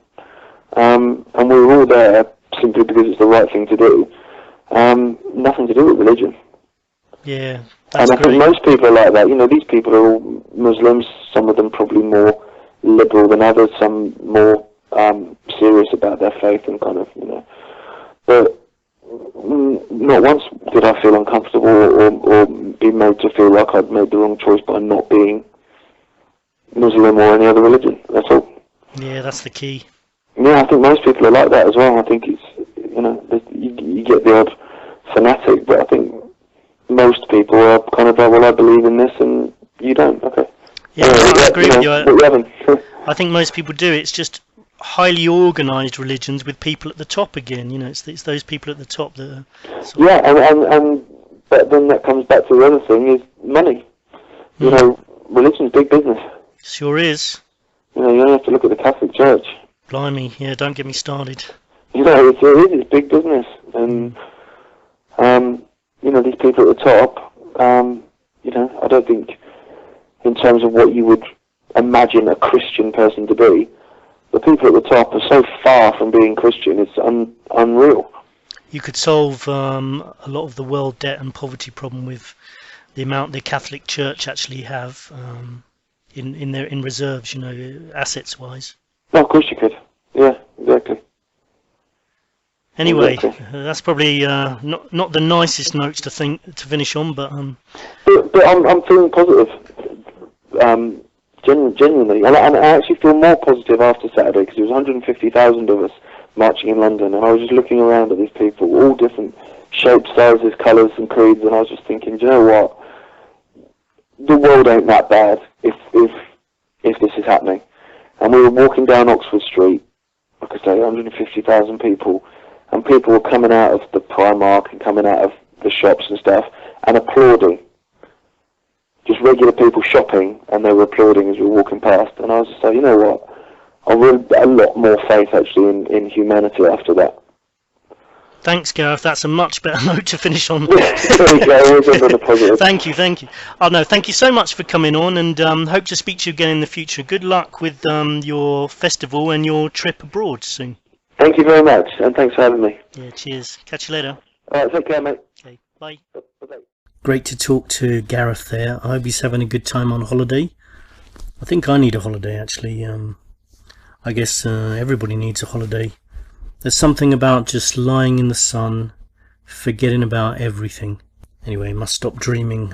Speaker 4: And we were all there simply because it's the right thing to do. Nothing to do with religion.
Speaker 1: Yeah,
Speaker 4: and I think most people are like that. These people are all Muslims, some of them probably more liberal than others, some more serious about their faith and kind of, But not once did I feel uncomfortable or be made to feel like I'd made the wrong choice by not being Muslim or any other religion. That's all.
Speaker 1: Yeah, that's the key.
Speaker 4: Yeah, I think most people are like that as well. I think it's, you get the odd fanatic, but I think most people are kind of like, well, I believe in this and you don't. Okay.
Speaker 1: Yeah, I agree with you.
Speaker 4: What you having?
Speaker 1: I think most people do. It's just highly organised religions with people at the top again. It's those people at the top that are...
Speaker 4: and but then that comes back to the other thing is money. Religion's big business.
Speaker 1: Sure is.
Speaker 4: You don't have to look at the Catholic Church.
Speaker 1: Blimey, yeah, don't get me started.
Speaker 4: It's big business, and these people at the top, I don't think, in terms of what you would imagine a Christian person to be, the people at the top are so far from being Christian, it's unreal.
Speaker 1: You could solve a lot of the world debt and poverty problem with the amount the Catholic Church actually have in reserves, assets wise.
Speaker 4: No, of course you could. Yeah, exactly.
Speaker 1: Anyway,
Speaker 4: exactly.
Speaker 1: That's probably not the nicest notes to finish on, but
Speaker 4: I'm feeling positive. Genuinely. And I actually feel more positive after Saturday, because there was 150,000 of us marching in London, and I was just looking around at these people, all different shapes, sizes, colours and creeds, and I was just thinking, do you know what? The world ain't that bad if this is happening. And we were walking down Oxford Street, like I say, 150,000 people, and people were coming out of the Primark and coming out of the shops and stuff, and applauding. Just regular people shopping, and they were applauding as we were walking past. And I was just like, you know what? I really a lot more faith actually in humanity after that.
Speaker 1: Thanks, Gareth. That's a much better note to finish on. Thank you. Oh no, thank you so much for coming on, and hope to speak to you again in the future. Good luck with your festival and your trip abroad soon.
Speaker 4: Thank you very much, and thanks for having me.
Speaker 1: Yeah, cheers. Catch you later.
Speaker 4: All right, take care, mate.
Speaker 1: Okay, bye.
Speaker 4: Bye-bye.
Speaker 1: Great to talk to Gareth there. I hope he's having a good time on holiday. I think I need a holiday actually. I guess everybody needs a holiday. There's something about just lying in the sun, forgetting about everything. Anyway, must stop dreaming.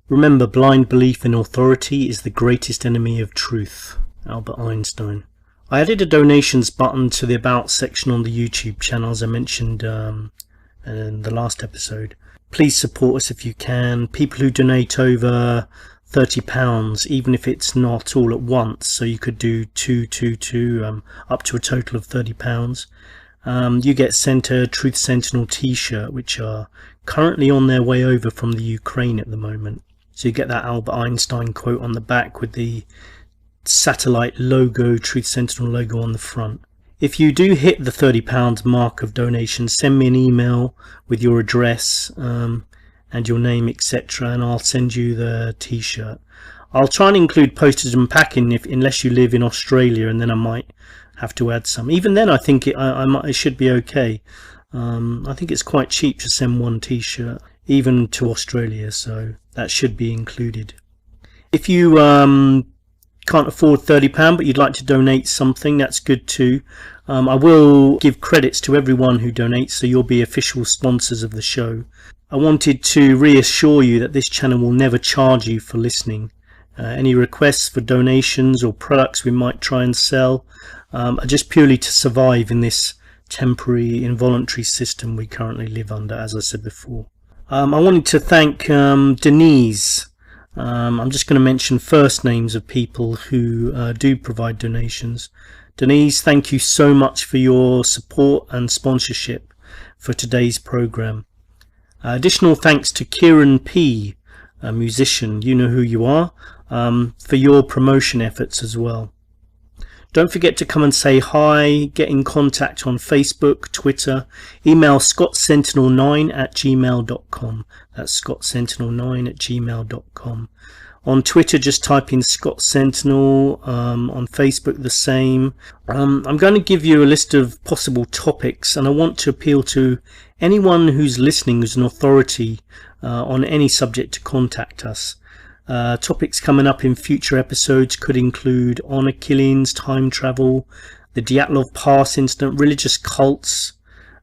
Speaker 1: Remember, blind belief in authority is the greatest enemy of truth. Albert Einstein. I added a donations button to the About section on the YouTube channel, as I mentioned in the last episode. Please support us if you can. People who donate over £30, even if it's not all at once, so you could do 222 up to a total of £30. You get sent a Truth Sentinel t-shirt, which are currently on their way over from the Ukraine at the moment. So you get that Albert Einstein quote on the back with the satellite logo, Truth Sentinel logo on the front. If you do hit the £30 mark of donation, send me an email with your address and your name, etc., and I'll send you the t-shirt. I'll try and include postage and packing unless you live in Australia, and then I might have to add some. Even then I think it should be okay. I think it's quite cheap to send one t-shirt even to Australia, so that should be included. If you can't afford £30 but you'd like to donate something, that's good too. I will give credits to everyone who donates, so you'll be official sponsors of the show. I wanted to reassure you that this channel will never charge you for listening. Any requests for donations or products we might try and sell are just purely to survive in this temporary involuntary system we currently live under, as I said before. I wanted to thank Denise. I'm just going to mention first names of people who do provide donations. Denise, thank you so much for your support and sponsorship for today's program. Additional thanks to Kieran P, a musician, you know who you are, for your promotion efforts as well. Don't forget to come and say hi, get in contact on Facebook, Twitter, email scottsentinel9@gmail.com. That's scottsentinel9@gmail.com. On Twitter, just type in Scott Sentinel. On Facebook, the same. I'm going to give you a list of possible topics, and I want to appeal to anyone who's listening who's an authority on any subject to contact us. Topics coming up in future episodes could include honor killings, time travel, the Dyatlov Pass incident, religious cults,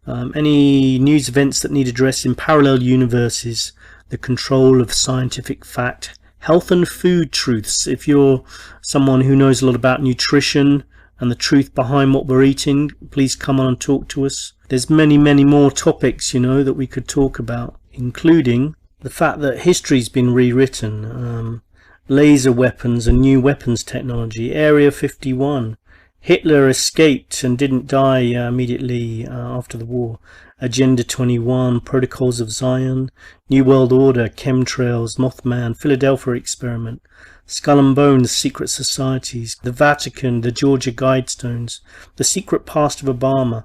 Speaker 1: any news events that need addressing, parallel universes, the control of scientific fact, health and food truths. If you're someone who knows a lot about nutrition and the truth behind what we're eating, please come on and talk to us. There's many more topics, you know, that we could talk about, including the fact that history's been rewritten, laser weapons and new weapons technology, Area 51, Hitler escaped and didn't die immediately after the war, Agenda 21, Protocols of Zion, New World Order, Chemtrails, Mothman, Philadelphia Experiment, Skull and Bones, Secret Societies, the Vatican, the Georgia Guidestones, the Secret Past of Obama,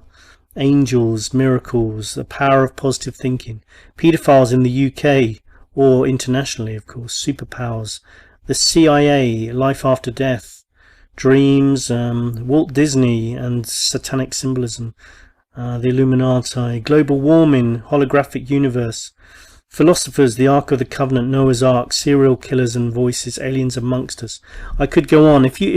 Speaker 1: Angels, Miracles, the Power of Positive Thinking, Pedophiles in the UK or internationally, of course, Superpowers, the CIA, Life After Death, Dreams, Walt Disney and Satanic Symbolism, the Illuminati, Global Warming, Holographic Universe, Philosophers, the Ark of the Covenant, Noah's Ark, Serial Killers and Voices, Aliens Amongst Us. I could go on. If you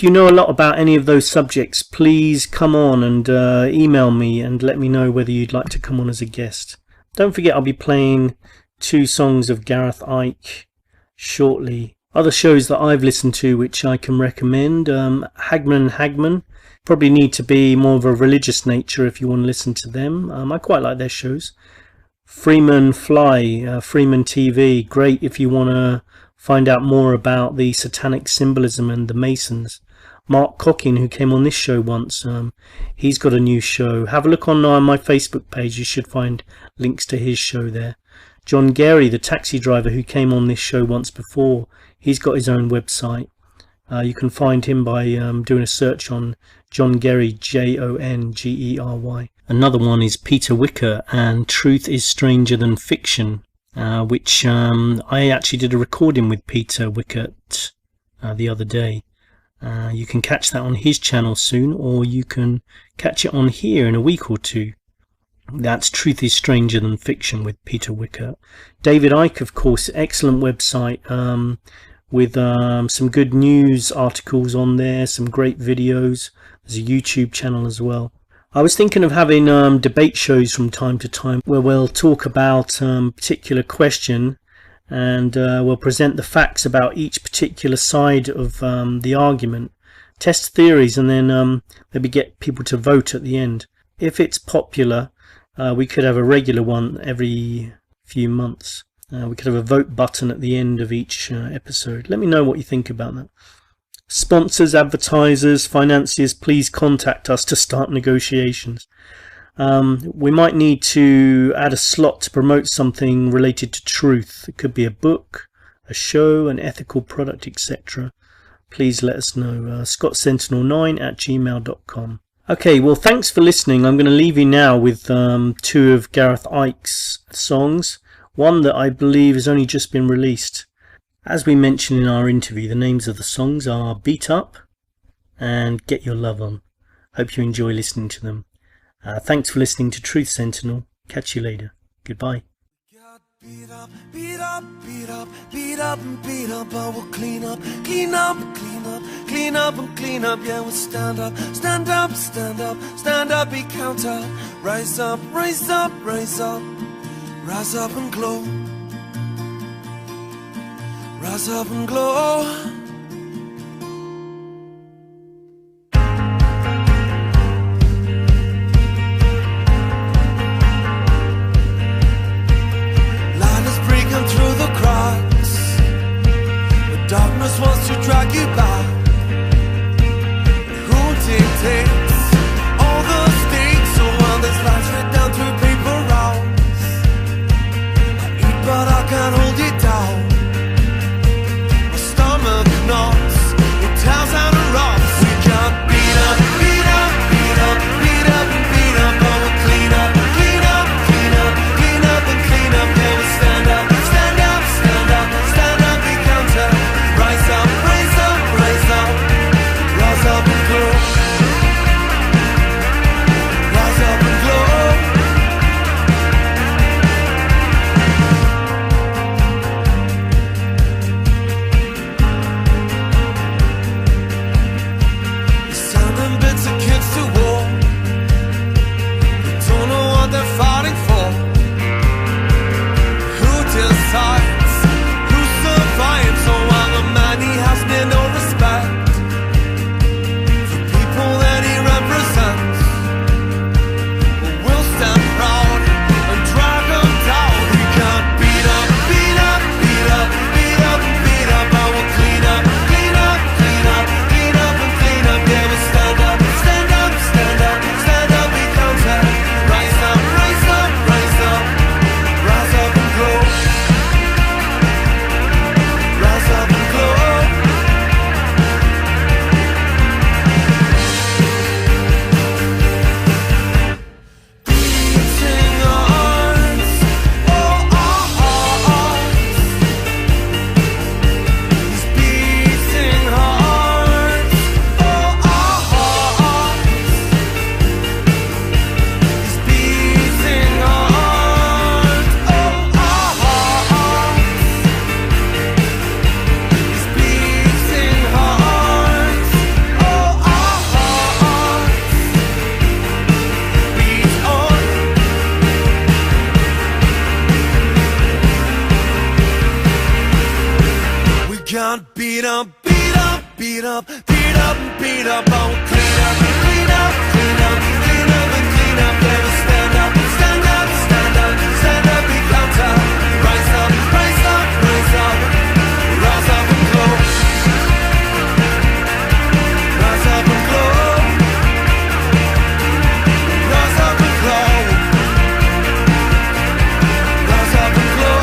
Speaker 1: know a lot about any of those subjects, please come on and email me and let me know whether you'd like to come on as a guest. Don't forget, I'll be playing 2 songs of Gareth Icke shortly Other shows that I've listened to which I can recommend, Hagman. Probably need to be more of a religious nature if you want to listen to them. I quite like their shows. Freeman TV, great if you want to find out more about the satanic symbolism and the Masons. Mark Cocking, who came on this show once, he's got a new show. Have a look on my Facebook page, you should find links to his show there. John Gary, the taxi driver who came on this show once before, he's got his own website. You can find him by doing a search on John Gary, Jongery. Another one is Peter Wicker and Truth is Stranger Than Fiction, which I actually did a recording with Peter Wicker the other day. You can catch that on his channel soon, or you can catch it on here in a week or two. That's Truth is Stranger Than Fiction with Peter Wicker. David Icke, of course, excellent website with some good news articles on there, some great videos. There's a YouTube channel as well. I was thinking of having debate shows from time to time where we'll talk about a particular question and we'll present the facts about each particular side of the argument, test theories, and then maybe get people to vote at the end. If it's popular, we could have a regular one every few months. We could have a vote button at the end of each episode. Let me know what you think about that. Sponsors, advertisers, financiers, please contact us to start negotiations. We might need to add a slot to promote something related to truth. It could be a book, a show, an ethical product, etc. Please let us know. scottsentinel9@gmail.com. Okay, well, thanks for listening. I'm going to leave you now with two of Gareth Icke's songs. One that I believe has only just been released. As we mentioned in our interview, the names of the songs are Beat Up and Get Your Love On. Hope you enjoy listening to them. Thanks for listening to Truth Sentinel. Catch you later. Goodbye.
Speaker 5: Beat up, beat up, beat up, beat up and beat up. I will clean up, clean up, clean up, clean up and clean up. Yeah, we'll stand up, stand up, stand up, stand up, be counter. Rise up, rise up, rise up, rise up and glow. Rise up and glow. Through the cracks, the darkness wants to drag you back. Who dictates all the stakes? So while this lights right down through paper rounds, I eat but I can't hold it down. My stomach up, beat up and beat up. I will clean up, clean up, clean up, clean up and clean up. Yeah, we'll stand up, stand up, stand up, stand up, be counter. Rise up, rise up, rise up, rise up and glow. Rise up and glow. Rise up and glow. Rise up and glow.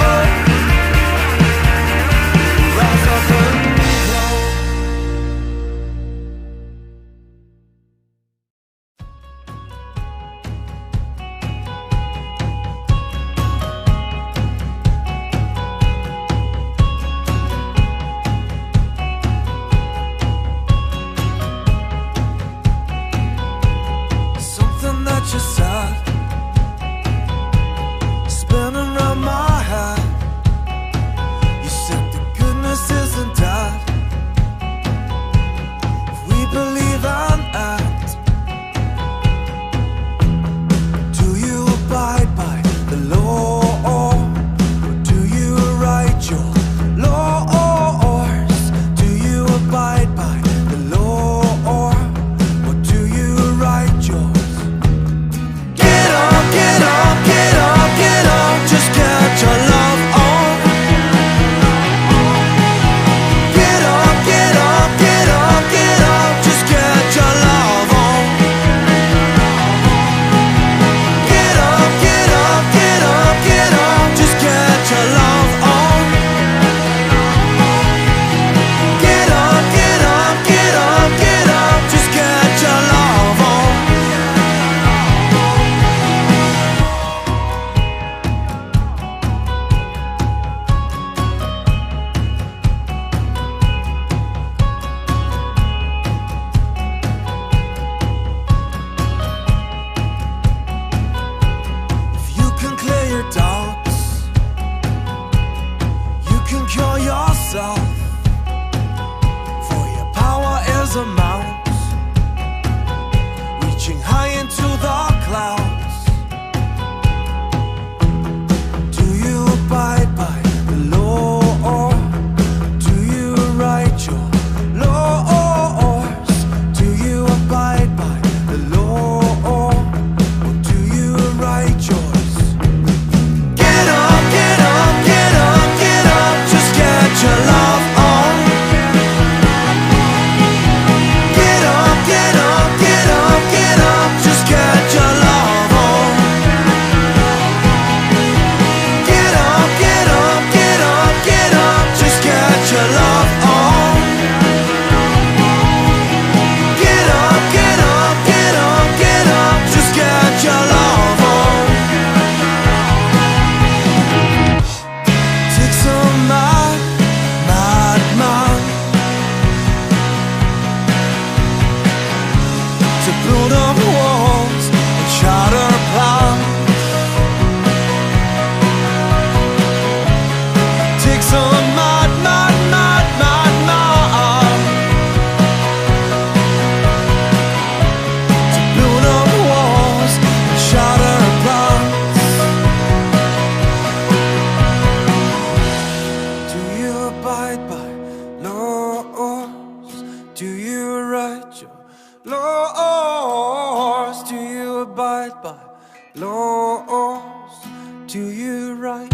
Speaker 5: Rise up and glow. Something that you said, spinning round my head. You said the goodness isn't dead. If we believe and act, do you abide by the law, or do you write your laws? Do you abide by the law, or do you write yours? Get up, get up, get up, get up, just get your love on. Get up, get up, get up, get up, just get your love on. Get up, get up, get up, get up, just get your love on. Get up, get up, get up, get up, just get your love on. If you can clear your doubts, you can cure yourself. For your power is a mouse, reaching high into the clouds. Do you abide by the law, or do you write your laws? Do you abide by the law, or do you write yours? Get up, get up, get up, get up, just get your love on. Get up, get up, get up, get up, just get your love on. Get up, get up, get up, get up, just get your love on. Get up, get up, get up, get up, just get your love on. Take some madman to build up walls and shatter plans. Take some madman to build up walls and shatter plans. Do you abide by laws? Do you write your laws? Do you abide by laws? Do you write